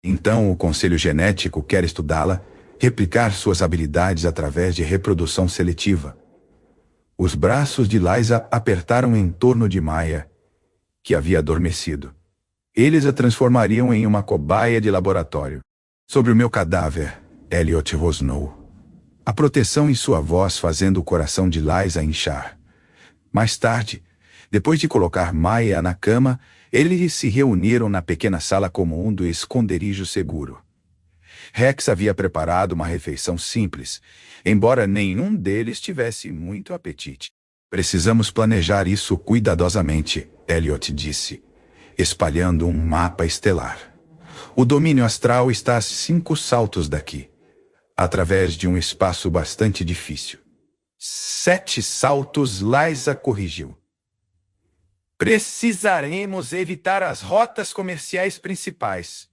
Então o Conselho Genético quer estudá-la, replicar suas habilidades através de reprodução seletiva. Os braços de Liza apertaram em torno de Maya, que havia adormecido. Eles a transformariam em uma cobaia de laboratório. Sobre o meu cadáver, Elliot rosnou. A proteção em sua voz fazendo o coração de Liza inchar. Mais tarde, depois de colocar Maya na cama, eles se reuniram na pequena sala comum do esconderijo seguro. Rex havia preparado uma refeição simples, embora nenhum deles tivesse muito apetite. Precisamos planejar isso cuidadosamente, Elliot disse, espalhando um mapa estelar. O domínio astral está a 5 saltos daqui, através de um espaço bastante difícil. 7 saltos, Liza corrigiu. Precisaremos evitar as rotas comerciais principais.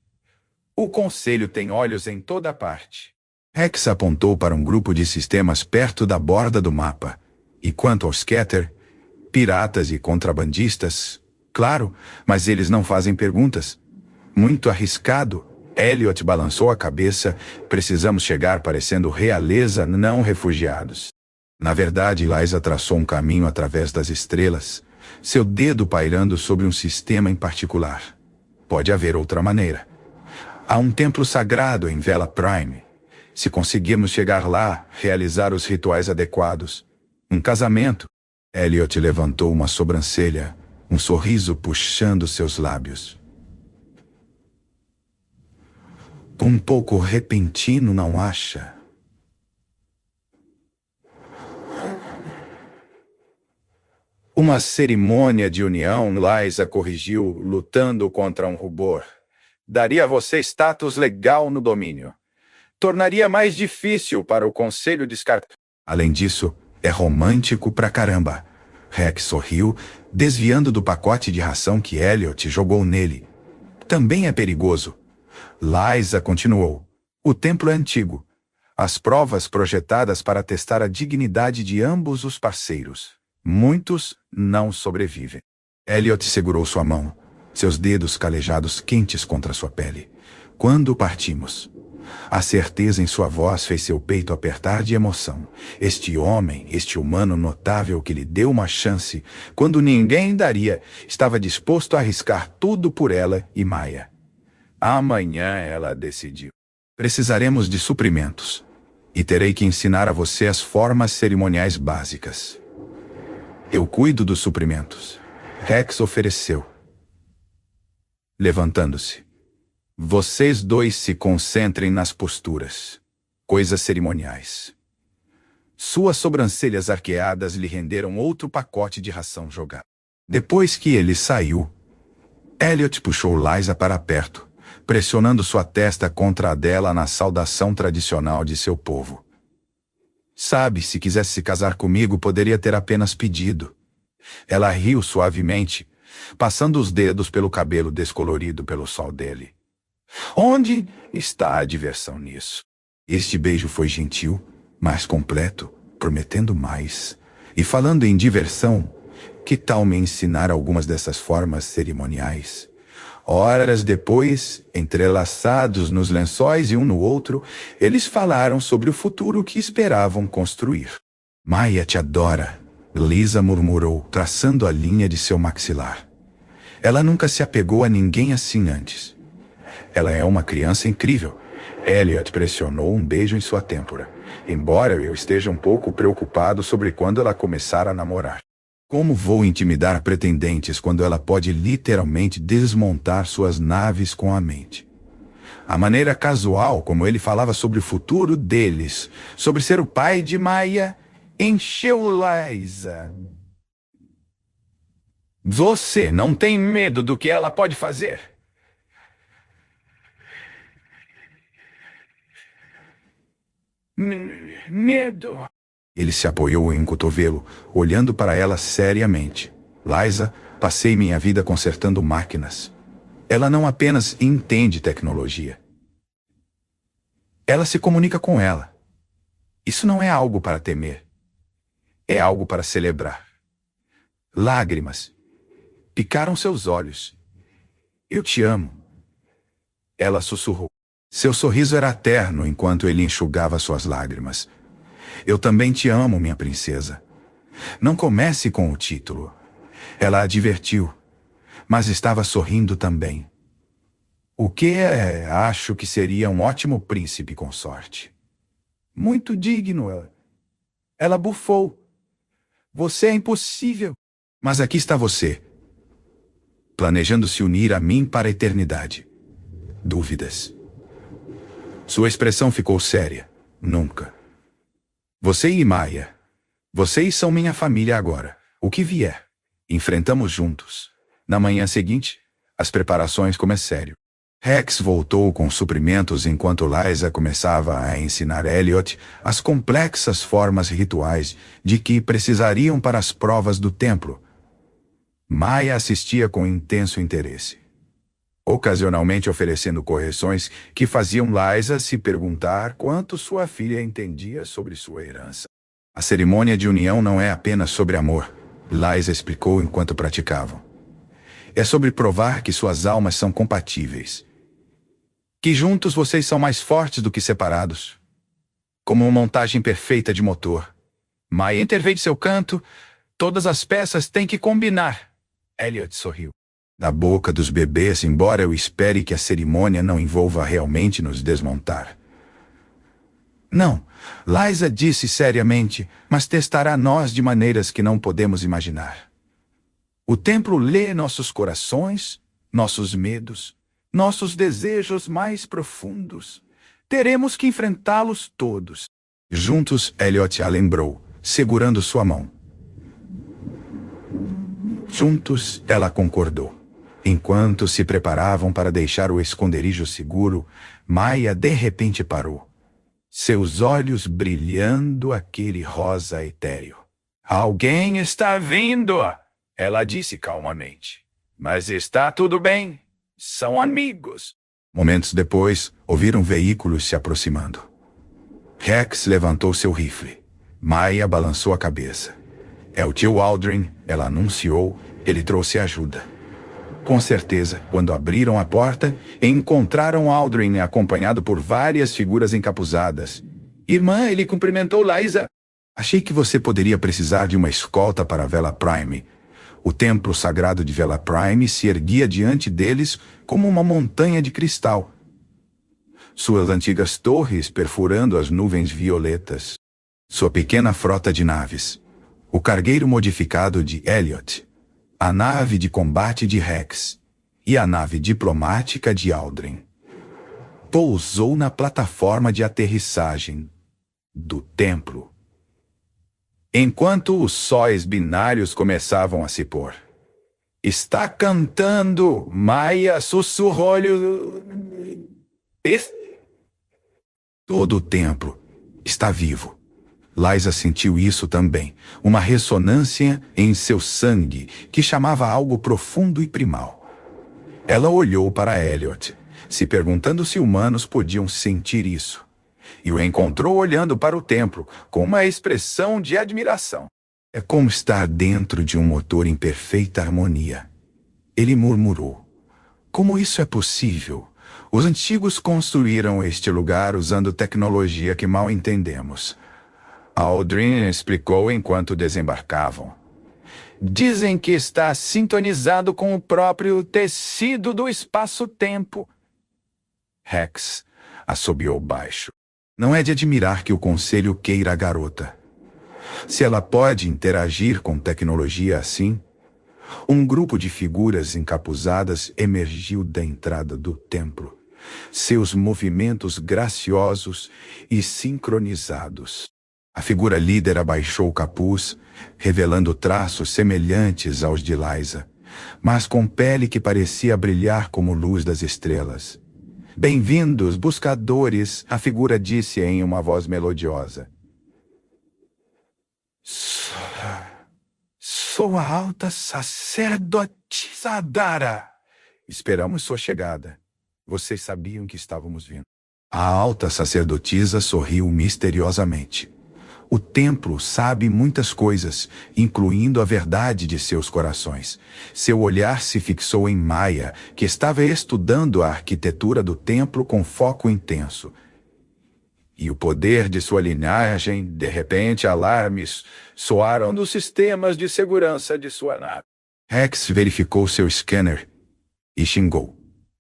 O Conselho tem olhos em toda parte. Rex apontou para um grupo de sistemas perto da borda do mapa. E quanto aos Scatter, piratas e contrabandistas, claro, mas eles não fazem perguntas. Muito arriscado. Elliot balançou a cabeça. Precisamos chegar parecendo realeza, não refugiados. Na verdade, Liza traçou um caminho através das estrelas, seu dedo pairando sobre um sistema em particular. Pode haver outra maneira. Há um templo sagrado em Vela Prime. Se conseguirmos chegar lá, realizar os rituais adequados. Um casamento. Elliot levantou uma sobrancelha, um sorriso puxando seus lábios. Um pouco repentino, não acha? Uma cerimônia de união, Liza corrigiu, lutando contra um rubor. Daria a você status legal no domínio. Tornaria mais difícil para o Conselho descartar. Além disso, é romântico pra caramba. Rex sorriu, desviando do pacote de ração que Elliot jogou nele. Também é perigoso. Liza continuou. O templo é antigo. As provas projetadas para testar a dignidade de ambos os parceiros. Muitos não sobrevivem. Elliot segurou sua mão, seus dedos calejados quentes contra sua pele. Quando partimos? A certeza em sua voz fez seu peito apertar de emoção. Este homem, este humano notável que lhe deu uma chance, quando ninguém daria, estava disposto a arriscar tudo por ela e Maya. Amanhã ela decidiu. Precisaremos de suprimentos. E terei que ensinar a você as formas cerimoniais básicas. Eu cuido dos suprimentos. Rex ofereceu. Levantando-se. Vocês dois se concentrem nas posturas. Coisas cerimoniais. Suas sobrancelhas arqueadas lhe renderam outro pacote de ração jogado. Depois que ele saiu, Elliot puxou Liza para perto, pressionando sua testa contra a dela na saudação tradicional de seu povo. Sabe, se quisesse se casar comigo, poderia ter apenas pedido. Ela riu suavemente, passando os dedos pelo cabelo descolorido pelo sol dele. Onde está a diversão nisso? Este beijo foi gentil, mais completo, prometendo mais. E falando em diversão, que tal me ensinar algumas dessas formas cerimoniais? Horas depois, entrelaçados nos lençóis e um no outro, eles falaram sobre o futuro que esperavam construir. Maya te adora, Liza murmurou, traçando a linha de seu maxilar. Ela nunca se apegou a ninguém assim antes. Ela é uma criança incrível. Elliot pressionou um beijo em sua têmpora, embora eu esteja um pouco preocupado sobre quando ela começar a namorar. Como vou intimidar pretendentes quando ela pode literalmente desmontar suas naves com a mente? A maneira casual como ele falava sobre o futuro deles, sobre ser o pai de Maya, encheu Liza. Você não tem medo do que ela pode fazer? Medo. Ele se apoiou em um cotovelo, olhando para ela seriamente. Liza, passei minha vida consertando máquinas. Ela não apenas entende tecnologia. Ela se comunica com ela. Isso não é algo para temer. É algo para celebrar. Lágrimas picaram seus olhos. Eu te amo. Ela sussurrou. Seu sorriso era terno enquanto ele enxugava suas lágrimas. Eu também te amo, minha princesa. Não comece com o título. Ela advertiu, mas estava sorrindo também. O que acho que seria um ótimo príncipe consorte. Muito digno. Ela bufou. Você é impossível. Mas aqui está você, planejando se unir a mim para a eternidade. Dúvidas? Sua expressão ficou séria. Nunca. Você e Maya. Vocês são minha família agora. O que vier, enfrentamos juntos. Na manhã seguinte, as preparações começaram. Rex voltou com suprimentos enquanto Liza começava a ensinar Elliot as complexas formas rituais de que precisariam para as provas do templo. Maya assistia com intenso interesse, ocasionalmente oferecendo correções que faziam Liza se perguntar quanto sua filha entendia sobre sua herança. A cerimônia de união não é apenas sobre amor, Liza explicou enquanto praticavam. É sobre provar que suas almas são compatíveis. Que juntos vocês são mais fortes do que separados. Como uma montagem perfeita de motor. Maya interveio de seu canto. Todas as peças têm que combinar. Elliot sorriu. Da boca dos bebês, embora eu espere que a cerimônia não envolva realmente nos desmontar. Não, Liza disse seriamente, mas testará nós de maneiras que não podemos imaginar. O templo lê nossos corações, nossos medos, nossos desejos mais profundos. Teremos que enfrentá-los todos. Juntos, Elliot a lembrou, segurando sua mão. Juntos, ela concordou. Enquanto se preparavam para deixar o esconderijo seguro, Maya de repente parou. Seus olhos brilhando aquele rosa etéreo. Alguém está vindo, ela disse calmamente. Mas está tudo bem. São amigos. Momentos depois, ouviram veículos se aproximando. Rex levantou seu rifle. Maya balançou a cabeça. É o tio Aldrin, ela anunciou. Ele trouxe ajuda. Com certeza, quando abriram a porta, encontraram Aldrin acompanhado por várias figuras encapuzadas. Irmã, ele cumprimentou Liza. Achei que você poderia precisar de uma escolta para a Vela Prime. O templo sagrado de Vela Prime se erguia diante deles como uma montanha de cristal. Suas antigas torres perfurando as nuvens violetas. Sua pequena frota de naves. O cargueiro modificado de Elliot. A nave de combate de Rex. E a nave diplomática de Aldrin. Pousou na plataforma de aterrissagem do templo. Enquanto os sóis binários começavam a se pôr. Está cantando, Maya sussurrou. Todo o templo está vivo. Liza sentiu isso também, uma ressonância em seu sangue que chamava algo profundo e primal. Ela olhou para Elliot, se perguntando se humanos podiam sentir isso. E o encontrou olhando para o templo, com uma expressão de admiração. É como estar dentro de um motor em perfeita harmonia. Ele murmurou. Como isso é possível? Os antigos construíram este lugar usando tecnologia que mal entendemos. Aldrin explicou enquanto desembarcavam. Dizem que está sintonizado com o próprio tecido do espaço-tempo. Rex assobiou baixo. Não é de admirar que o conselho queira a garota. Se ela pode interagir com tecnologia assim, um grupo de figuras encapuzadas emergiu da entrada do templo, seus movimentos graciosos e sincronizados. A figura líder abaixou o capuz, revelando traços semelhantes aos de Liza, mas com pele que parecia brilhar como luz das estrelas. "Bem-vindos, buscadores", a figura disse em uma voz melodiosa. Sou a alta sacerdotisa Adara. Esperamos sua chegada. Vocês sabiam que estávamos vindo. A alta sacerdotisa sorriu misteriosamente. O templo sabe muitas coisas, incluindo a verdade de seus corações. Seu olhar se fixou em Maia, que estava estudando a arquitetura do templo com foco intenso. E o poder de sua linhagem, de repente, alarmes soaram dos sistemas de segurança de sua nave. Rex verificou seu scanner e xingou.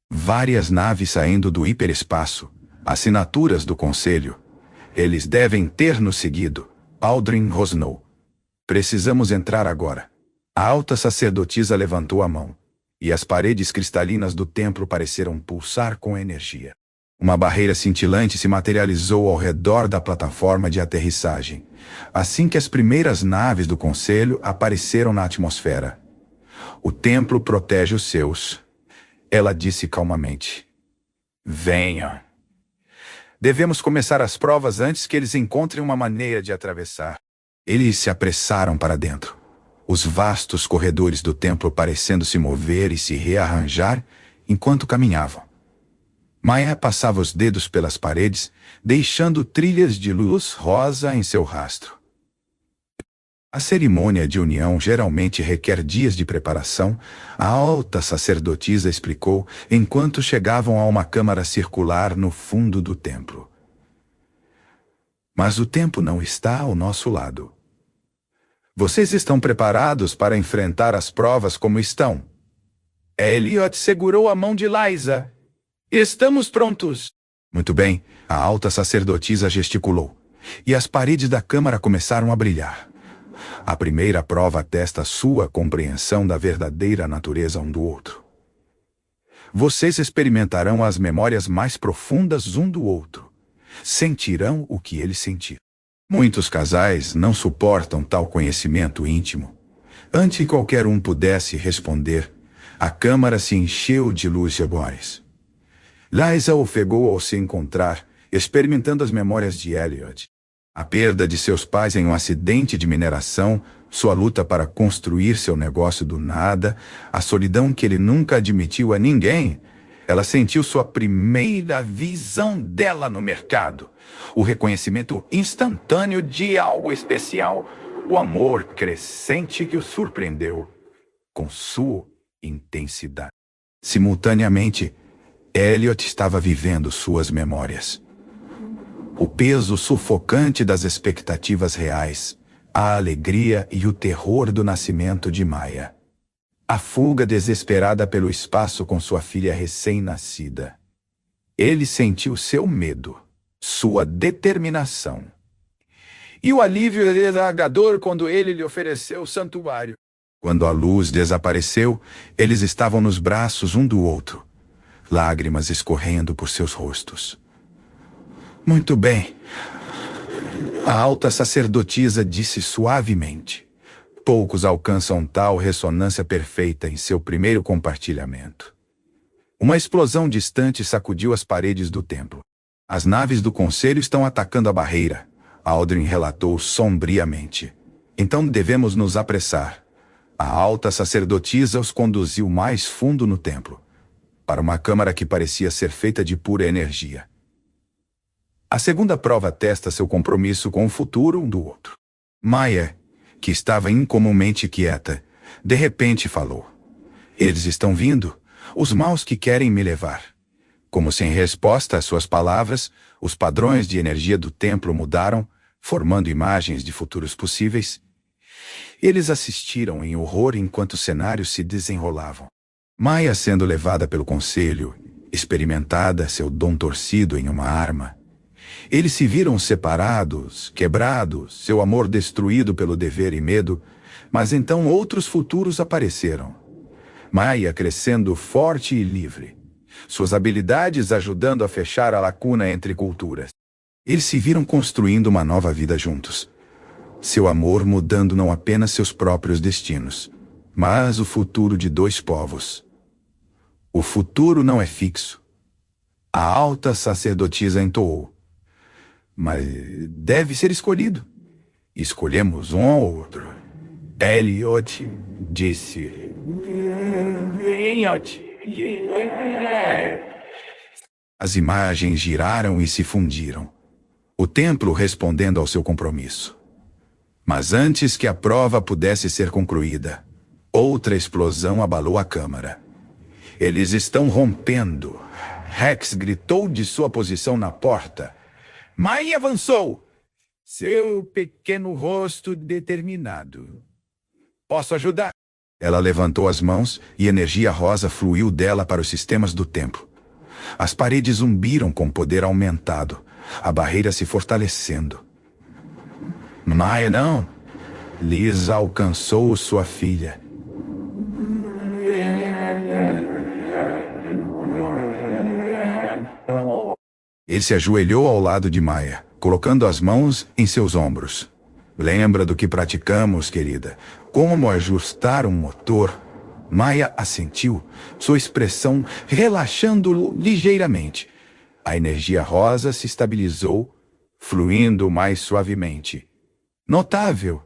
Várias naves saindo do hiperespaço, assinaturas do Conselho. Eles devem ter nos seguido. Aldrin rosnou. Precisamos entrar agora. A alta sacerdotisa levantou a mão, e as paredes cristalinas do templo pareceram pulsar com energia. Uma barreira cintilante se materializou ao redor da plataforma de aterrissagem, assim que as primeiras naves do Conselho apareceram na atmosfera. O templo protege os seus. Ela disse calmamente. Venham. Devemos começar as provas antes que eles encontrem uma maneira de atravessar. Eles se apressaram para dentro. Os vastos corredores do templo parecendo se mover e se rearranjar enquanto caminhavam. Maia passava os dedos pelas paredes, deixando trilhas de luz rosa em seu rastro. A cerimônia de união geralmente requer dias de preparação, a alta sacerdotisa explicou, enquanto chegavam a uma câmara circular no fundo do templo. Mas o tempo não está ao nosso lado. Vocês estão preparados para enfrentar as provas como estão? Elliot segurou a mão de Liza. Estamos prontos. Muito bem, a alta sacerdotisa gesticulou, e as paredes da câmara começaram a brilhar. A primeira prova atesta sua compreensão da verdadeira natureza um do outro. Vocês experimentarão as memórias mais profundas um do outro. Sentirão o que ele sentiu. Muitos casais não suportam tal conhecimento íntimo. Antes que qualquer um pudesse responder, a câmara se encheu de luz e agores. Liza ofegou ao se encontrar, experimentando as memórias de Elliot. A perda de seus pais em um acidente de mineração, sua luta para construir seu negócio do nada, a solidão que ele nunca admitiu a ninguém. Ela sentiu sua primeira visão dela no mercado. O reconhecimento instantâneo de algo especial. O amor crescente que o surpreendeu com sua intensidade. Simultaneamente, Elliot estava vivendo suas memórias. O peso sufocante das expectativas reais, a alegria e o terror do nascimento de Maia. A fuga desesperada pelo espaço com sua filha recém-nascida. Ele sentiu seu medo, sua determinação. E o alívio esmagador quando ele lhe ofereceu o santuário. Quando a luz desapareceu, eles estavam nos braços um do outro, lágrimas escorrendo por seus rostos. Muito bem. A alta sacerdotisa disse suavemente. Poucos alcançam tal ressonância perfeita em seu primeiro compartilhamento. Uma explosão distante sacudiu as paredes do templo. As naves do Conselho estão atacando a barreira, Aldrin relatou sombriamente. Então devemos nos apressar. A alta sacerdotisa os conduziu mais fundo no templo, para uma câmara que parecia ser feita de pura energia. A segunda prova atesta seu compromisso com o futuro um do outro. Maia, que estava incomumente quieta, de repente falou. Eles estão vindo, os maus que querem me levar. Como se em resposta às suas palavras, os padrões de energia do templo mudaram, formando imagens de futuros possíveis. Eles assistiram em horror enquanto os cenários se desenrolavam. Maia sendo levada pelo Conselho, experimentada seu dom torcido em uma arma. Eles se viram separados, quebrados, seu amor destruído pelo dever e medo, mas então outros futuros apareceram. Maia crescendo forte e livre. suas habilidades ajudando a fechar a lacuna entre culturas. Eles se viram construindo uma nova vida juntos. Seu amor mudando não apenas seus próprios destinos, mas o futuro de dois povos. O futuro não é fixo. A alta sacerdotisa entoou. Mas deve ser escolhido. Escolhemos um ao outro. Elliot disse. As imagens giraram e se fundiram. O templo respondendo ao seu compromisso. Mas antes que a prova pudesse ser concluída, outra explosão abalou a câmara. Eles estão rompendo. Rex gritou de sua posição na porta. Mai avançou. Seu pequeno rosto determinado. Posso ajudar? Ela levantou as mãos e energia rosa fluiu dela para os sistemas do templo. As paredes zumbiram com poder aumentado, a barreira se fortalecendo. Maia não. Liz alcançou sua filha. Ele se ajoelhou ao lado de Maia, colocando as mãos em seus ombros. Lembra do que praticamos, querida? Como ajustar um motor? Maia assentiu, sua expressão relaxando ligeiramente. A energia rosa se estabilizou, fluindo mais suavemente. Notável.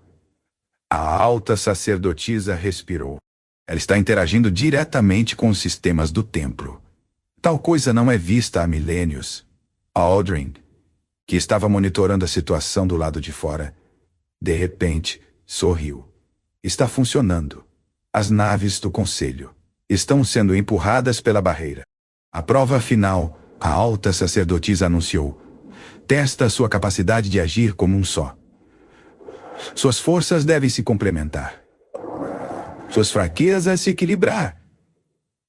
A alta sacerdotisa respirou. Ela está interagindo diretamente com os sistemas do templo. Tal coisa não é vista há milênios. Aldrin, que estava monitorando a situação do lado de fora, de repente, sorriu. Está funcionando. As naves do Conselho estão sendo empurradas pela barreira. A prova final, a alta sacerdotisa anunciou, testa sua capacidade de agir como um só. Suas forças devem se complementar. Suas fraquezas se equilibrar.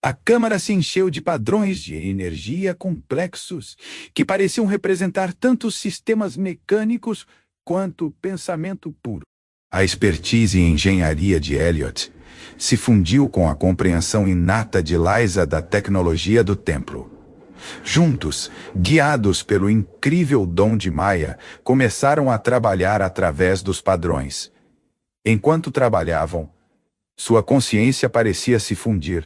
A câmara se encheu de padrões de energia complexos que pareciam representar tanto sistemas mecânicos quanto pensamento puro. A expertise em engenharia de Elliot se fundiu com a compreensão inata de Liza da tecnologia do templo. Juntos, guiados pelo incrível dom de Maia, começaram a trabalhar através dos padrões. Enquanto trabalhavam, sua consciência parecia se fundir.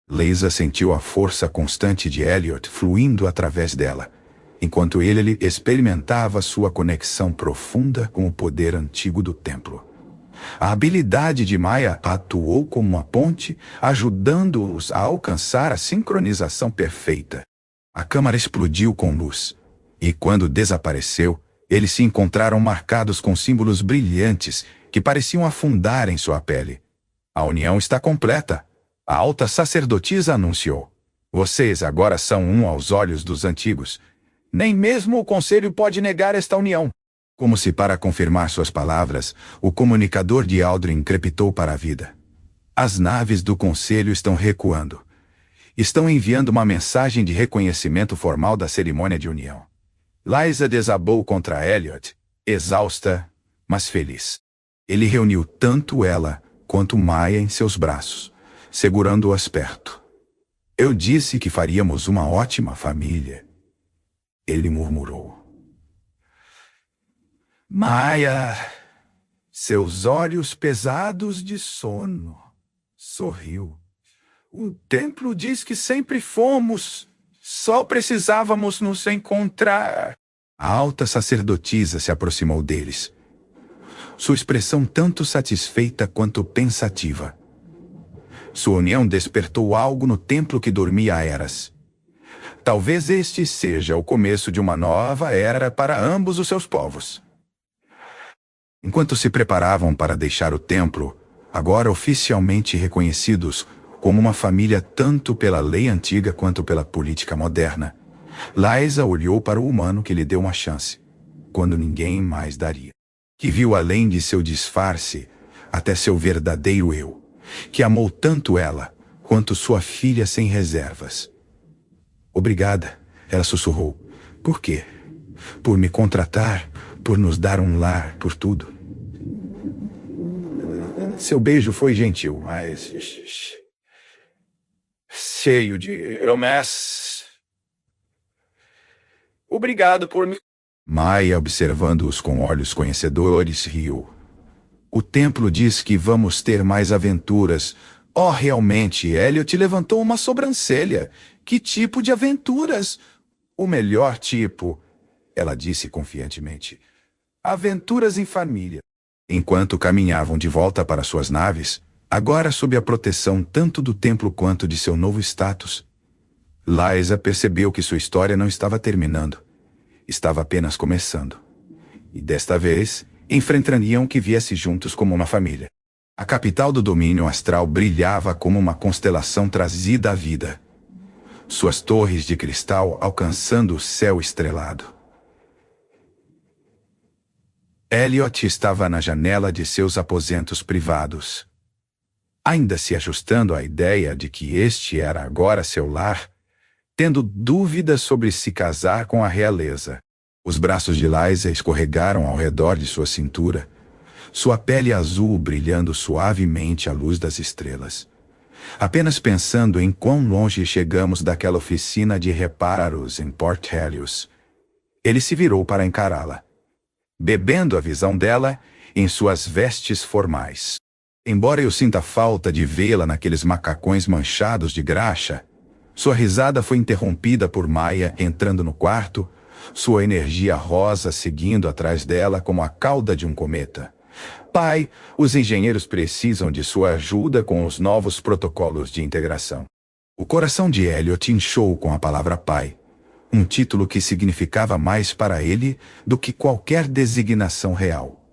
Liza sentiu a força constante de Elliot fluindo através dela, enquanto ele experimentava sua conexão profunda com o poder antigo do templo. A habilidade de Maia atuou como uma ponte, ajudando-os a alcançar a sincronização perfeita. A câmara explodiu com luz, e quando desapareceu, eles se encontraram marcados com símbolos brilhantes que pareciam afundar em sua pele. A união está completa. A alta sacerdotisa anunciou. Vocês agora são um aos olhos dos antigos. Nem mesmo o conselho pode negar esta união. Como se para confirmar suas palavras, o comunicador de Aldrin crepitou para a vida. As naves do conselho estão recuando. Estão enviando uma mensagem de reconhecimento formal da cerimônia de união. Liza desabou contra Elliot, exausta, mas feliz. Ele reuniu tanto ela quanto Maia em seus braços, segurando-as perto. Eu disse que faríamos uma ótima família. Ele murmurou. Maia, seus olhos pesados de sono, sorriu. O templo diz que sempre fomos, só precisávamos nos encontrar. A alta sacerdotisa se aproximou deles. Sua expressão tanto satisfeita quanto pensativa. Sua união despertou algo no templo que dormia há eras. Talvez este seja o começo de uma nova era para ambos os seus povos. Enquanto se preparavam para deixar o templo, agora oficialmente reconhecidos como uma família tanto pela lei antiga quanto pela política moderna, Liza olhou para o humano que lhe deu uma chance, quando ninguém mais daria. Que viu além de seu disfarce, até seu verdadeiro eu, que amou tanto ela, quanto sua filha sem reservas. Obrigada, ela sussurrou. Por quê? Por me contratar, por nos dar um lar, por tudo. Seu beijo foi gentil, mas... cheio de promessas. Obrigado por me... Maia, observando-os com olhos conhecedores, riu. O templo diz que vamos ter mais aventuras. Oh, realmente, Elliot levantou uma sobrancelha. Que tipo de aventuras? O melhor tipo, ela disse confiantemente. Aventuras em família. Enquanto caminhavam de volta para suas naves, agora sob a proteção tanto do templo quanto de seu novo status, Liza percebeu que sua história não estava terminando. Estava apenas começando. E desta vez, enfrentariam o que viesse juntos como uma família. A capital do domínio astral brilhava como uma constelação trazida à vida. Suas torres de cristal alcançando o céu estrelado. Elliot estava na janela de seus aposentos privados. Ainda se ajustando à ideia de que este era agora seu lar, tendo dúvidas sobre se casar com a realeza. Os braços de Liza escorregaram ao redor de sua cintura, sua pele azul brilhando suavemente à luz das estrelas. Apenas pensando em quão longe chegamos daquela oficina de reparos em Port Helios, ele se virou para encará-la, bebendo a visão dela em suas vestes formais. Embora eu sinta falta de vê-la naqueles macacões manchados de graxa, sua risada foi interrompida por Maia entrando no quarto, sua energia rosa seguindo atrás dela como a cauda de um cometa. Pai, os engenheiros precisam de sua ajuda com os novos protocolos de integração. O coração de Elliot inchou com a palavra pai, um título que significava mais para ele do que qualquer designação real.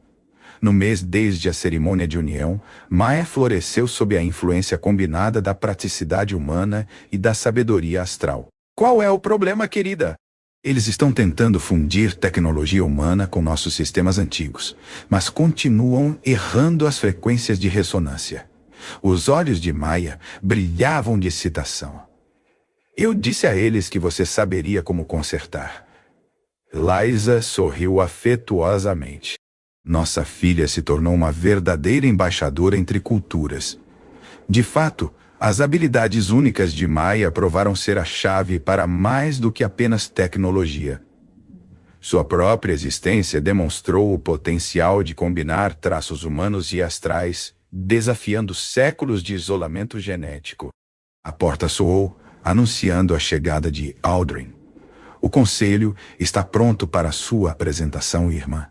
No mês desde a cerimônia de união, Maia floresceu sob a influência combinada da praticidade humana e da sabedoria astral. Qual é o problema, querida? Eles estão tentando fundir tecnologia humana com nossos sistemas antigos, mas continuam errando as frequências de ressonância. Os olhos de Maia brilhavam de excitação. Eu disse a eles que você saberia como consertar. Liza sorriu afetuosamente. Nossa filha se tornou uma verdadeira embaixadora entre culturas. De fato, as habilidades únicas de Maia provaram ser a chave para mais do que apenas tecnologia. Sua própria existência demonstrou o potencial de combinar traços humanos e astrais, desafiando séculos de isolamento genético. A porta soou, anunciando a chegada de Aldrin. O conselho está pronto para sua apresentação, irmã.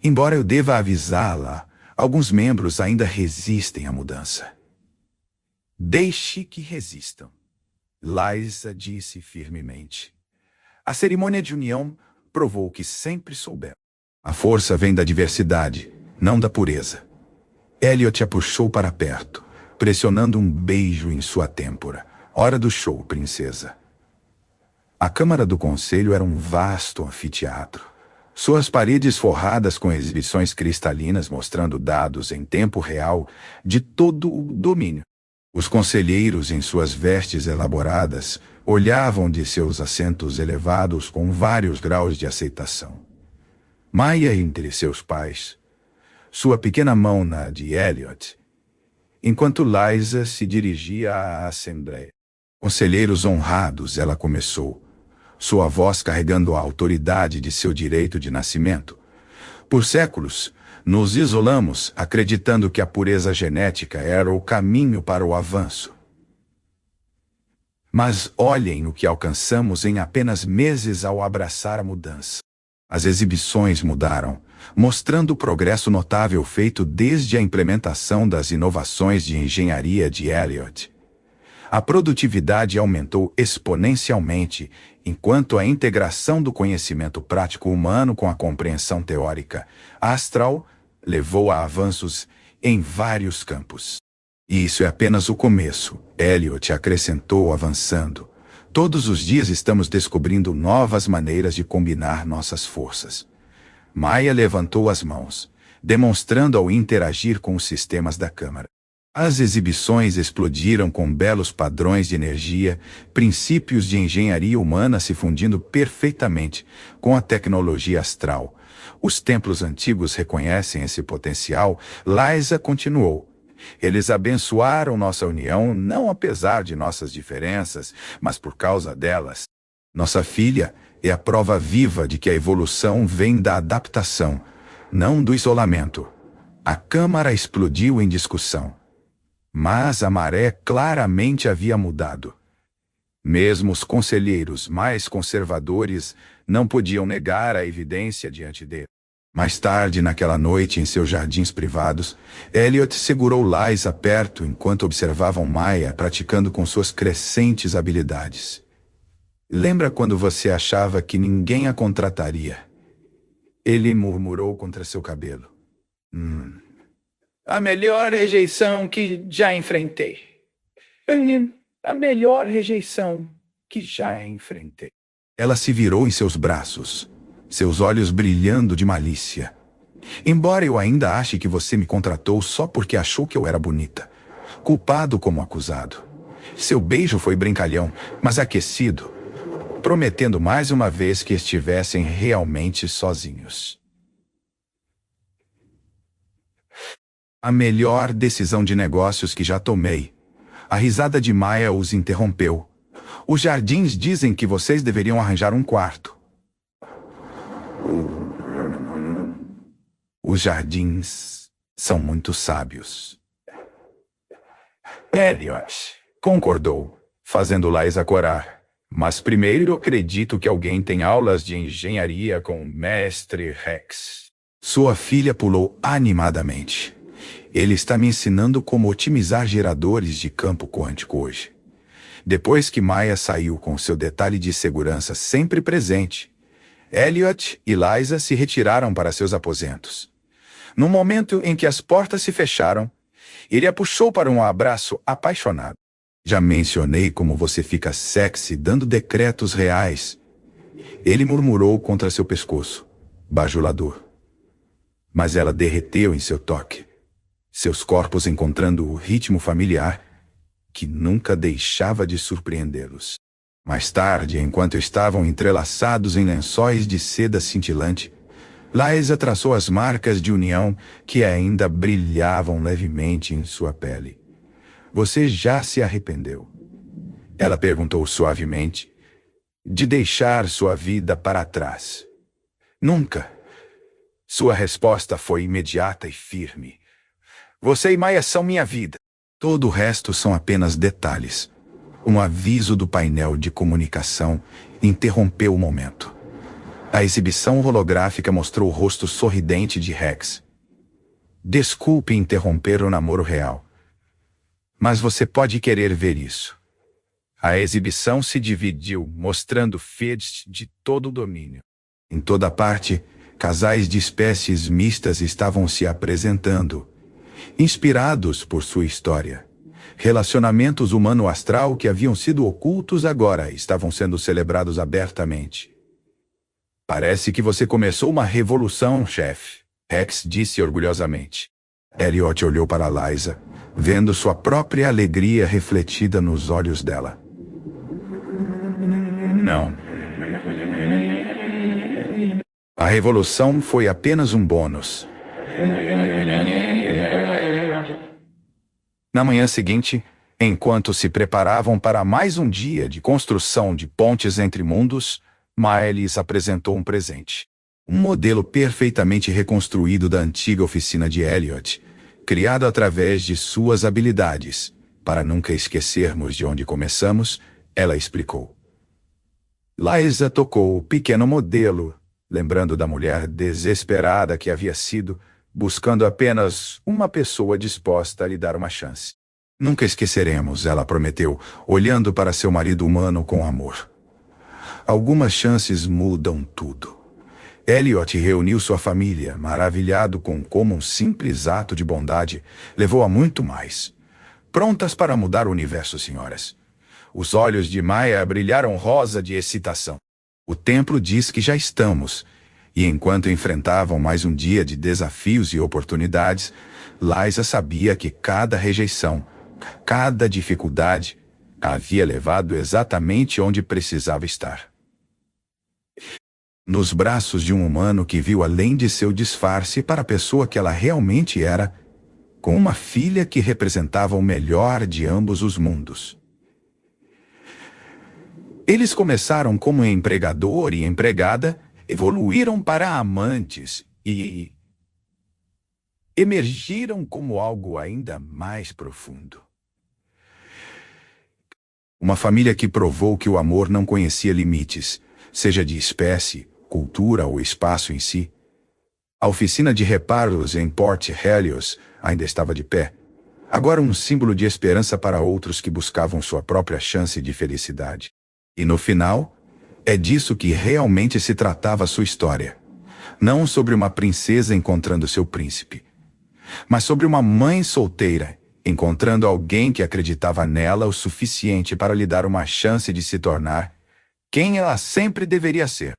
Embora eu deva avisá-la, alguns membros ainda resistem à mudança. Deixe que resistam, Liza disse firmemente. A cerimônia de união provou que sempre souberam. A força vem da diversidade, não da pureza. Elliot a puxou para perto, pressionando um beijo em sua têmpora. Hora do show, princesa. A Câmara do Conselho era um vasto anfiteatro. Suas paredes forradas com exibições cristalinas mostrando dados em tempo real de todo o domínio. Os conselheiros, em suas vestes elaboradas, olhavam de seus assentos elevados com vários graus de aceitação. Maia entre seus pais, sua pequena mão na de Elliot, enquanto Liza se dirigia à Assembleia. Conselheiros honrados, ela começou, sua voz carregando a autoridade de seu direito de nascimento. Por séculos, nos isolamos, acreditando que a pureza genética era o caminho para o avanço. Mas olhem o que alcançamos em apenas meses ao abraçar a mudança. As exibições mudaram, mostrando o progresso notável feito desde a implementação das inovações de engenharia de Elliot. A produtividade aumentou exponencialmente, enquanto a integração do conhecimento prático humano com a compreensão teórica astral levou a avanços em vários campos. E isso é apenas o começo, Elliot acrescentou avançando. Todos os dias estamos descobrindo novas maneiras de combinar nossas forças. Maia levantou as mãos, demonstrando ao interagir com os sistemas da Câmara. As exibições explodiram com belos padrões de energia, princípios de engenharia humana se fundindo perfeitamente com a tecnologia astral. Os templos antigos reconhecem esse potencial. Liza continuou. Eles abençoaram nossa união não apesar de nossas diferenças, mas por causa delas. Nossa filha é a prova viva de que a evolução vem da adaptação, não do isolamento. A Câmara explodiu em discussão. Mas a maré claramente havia mudado. Mesmo os conselheiros mais conservadores não podiam negar a evidência diante dele. Mais tarde, naquela noite, em seus jardins privados, Elliot segurou Liza perto enquanto observavam Maya praticando com suas crescentes habilidades. Lembra quando você achava que ninguém a contrataria? Ele murmurou contra seu cabelo. A melhor rejeição que já enfrentei. A melhor rejeição que já enfrentei. Ela se virou em seus braços, seus olhos brilhando de malícia. Embora eu ainda ache que você me contratou só porque achou que eu era bonita, culpado como acusado. Seu beijo foi brincalhão, mas aquecido, prometendo mais uma vez que estivessem realmente sozinhos. A melhor decisão de negócios que já tomei. A risada de Maya os interrompeu. Os jardins dizem que vocês deveriam arranjar um quarto. Os jardins são muito sábios. Elliot concordou, fazendo Liza corar. Mas primeiro acredito que alguém tem aulas de engenharia com o Mestre Rex. Sua filha pulou animadamente. Ele está me ensinando como otimizar geradores de campo quântico hoje. Depois que Maya saiu com seu detalhe de segurança sempre presente, Elliot e Liza se retiraram para seus aposentos. No momento em que as portas se fecharam, ele a puxou para um abraço apaixonado. Já mencionei como você fica sexy dando decretos reais. Ele murmurou contra seu pescoço, bajulador. Mas ela derreteu em seu toque, seus corpos encontrando o ritmo familiar que nunca deixava de surpreendê-los. Mais tarde, enquanto estavam entrelaçados em lençóis de seda cintilante, Liza traçou as marcas de união que ainda brilhavam levemente em sua pele. Você já se arrependeu? Ela perguntou suavemente, de deixar sua vida para trás. Nunca. Sua resposta foi imediata e firme. Você e Maya são minha vida. Todo o resto são apenas detalhes. Um aviso do painel de comunicação interrompeu o momento. A exibição holográfica mostrou o rosto sorridente de Rex. Desculpe interromper o namoro real, mas você pode querer ver isso. A exibição se dividiu, mostrando feeds de todo o domínio. Em toda parte, casais de espécies mistas estavam se apresentando, inspirados por sua história. Relacionamentos humano-astral que haviam sido ocultos agora estavam sendo celebrados abertamente. Parece que você começou uma revolução, chefe, Rex disse orgulhosamente. Elliot olhou para Liza, vendo sua própria alegria refletida nos olhos dela. Não. A revolução foi apenas um bônus. Na manhã seguinte, enquanto se preparavam para mais um dia de construção de pontes entre mundos, Miles apresentou um presente. Um modelo perfeitamente reconstruído da antiga oficina de Elliot, criado através de suas habilidades. Para nunca esquecermos de onde começamos, ela explicou. Liza tocou o pequeno modelo, lembrando da mulher desesperada que havia sido, buscando apenas uma pessoa disposta a lhe dar uma chance. Nunca esqueceremos, ela prometeu, olhando para seu marido humano com amor. Algumas chances mudam tudo. Elliot reuniu sua família, maravilhado com como um simples ato de bondade levou a muito mais. Prontas para mudar o universo, senhoras. Os olhos de Maya brilharam rosa de excitação. O templo diz que já estamos, e enquanto enfrentavam mais um dia de desafios e oportunidades, Liza sabia que cada rejeição, cada dificuldade, a havia levado exatamente onde precisava estar. Nos braços de um humano que viu além de seu disfarce para a pessoa que ela realmente era, com uma filha que representava o melhor de ambos os mundos. Eles começaram como empregador e empregada, evoluíram para amantes e emergiram como algo ainda mais profundo. Uma família que provou que o amor não conhecia limites, seja de espécie, cultura ou espaço em si. A oficina de reparos em Port Helios ainda estava de pé, agora um símbolo de esperança para outros que buscavam sua própria chance de felicidade. E no final, é disso que realmente se tratava a sua história. Não sobre uma princesa encontrando seu príncipe, mas sobre uma mãe solteira encontrando alguém que acreditava nela o suficiente para lhe dar uma chance de se tornar quem ela sempre deveria ser.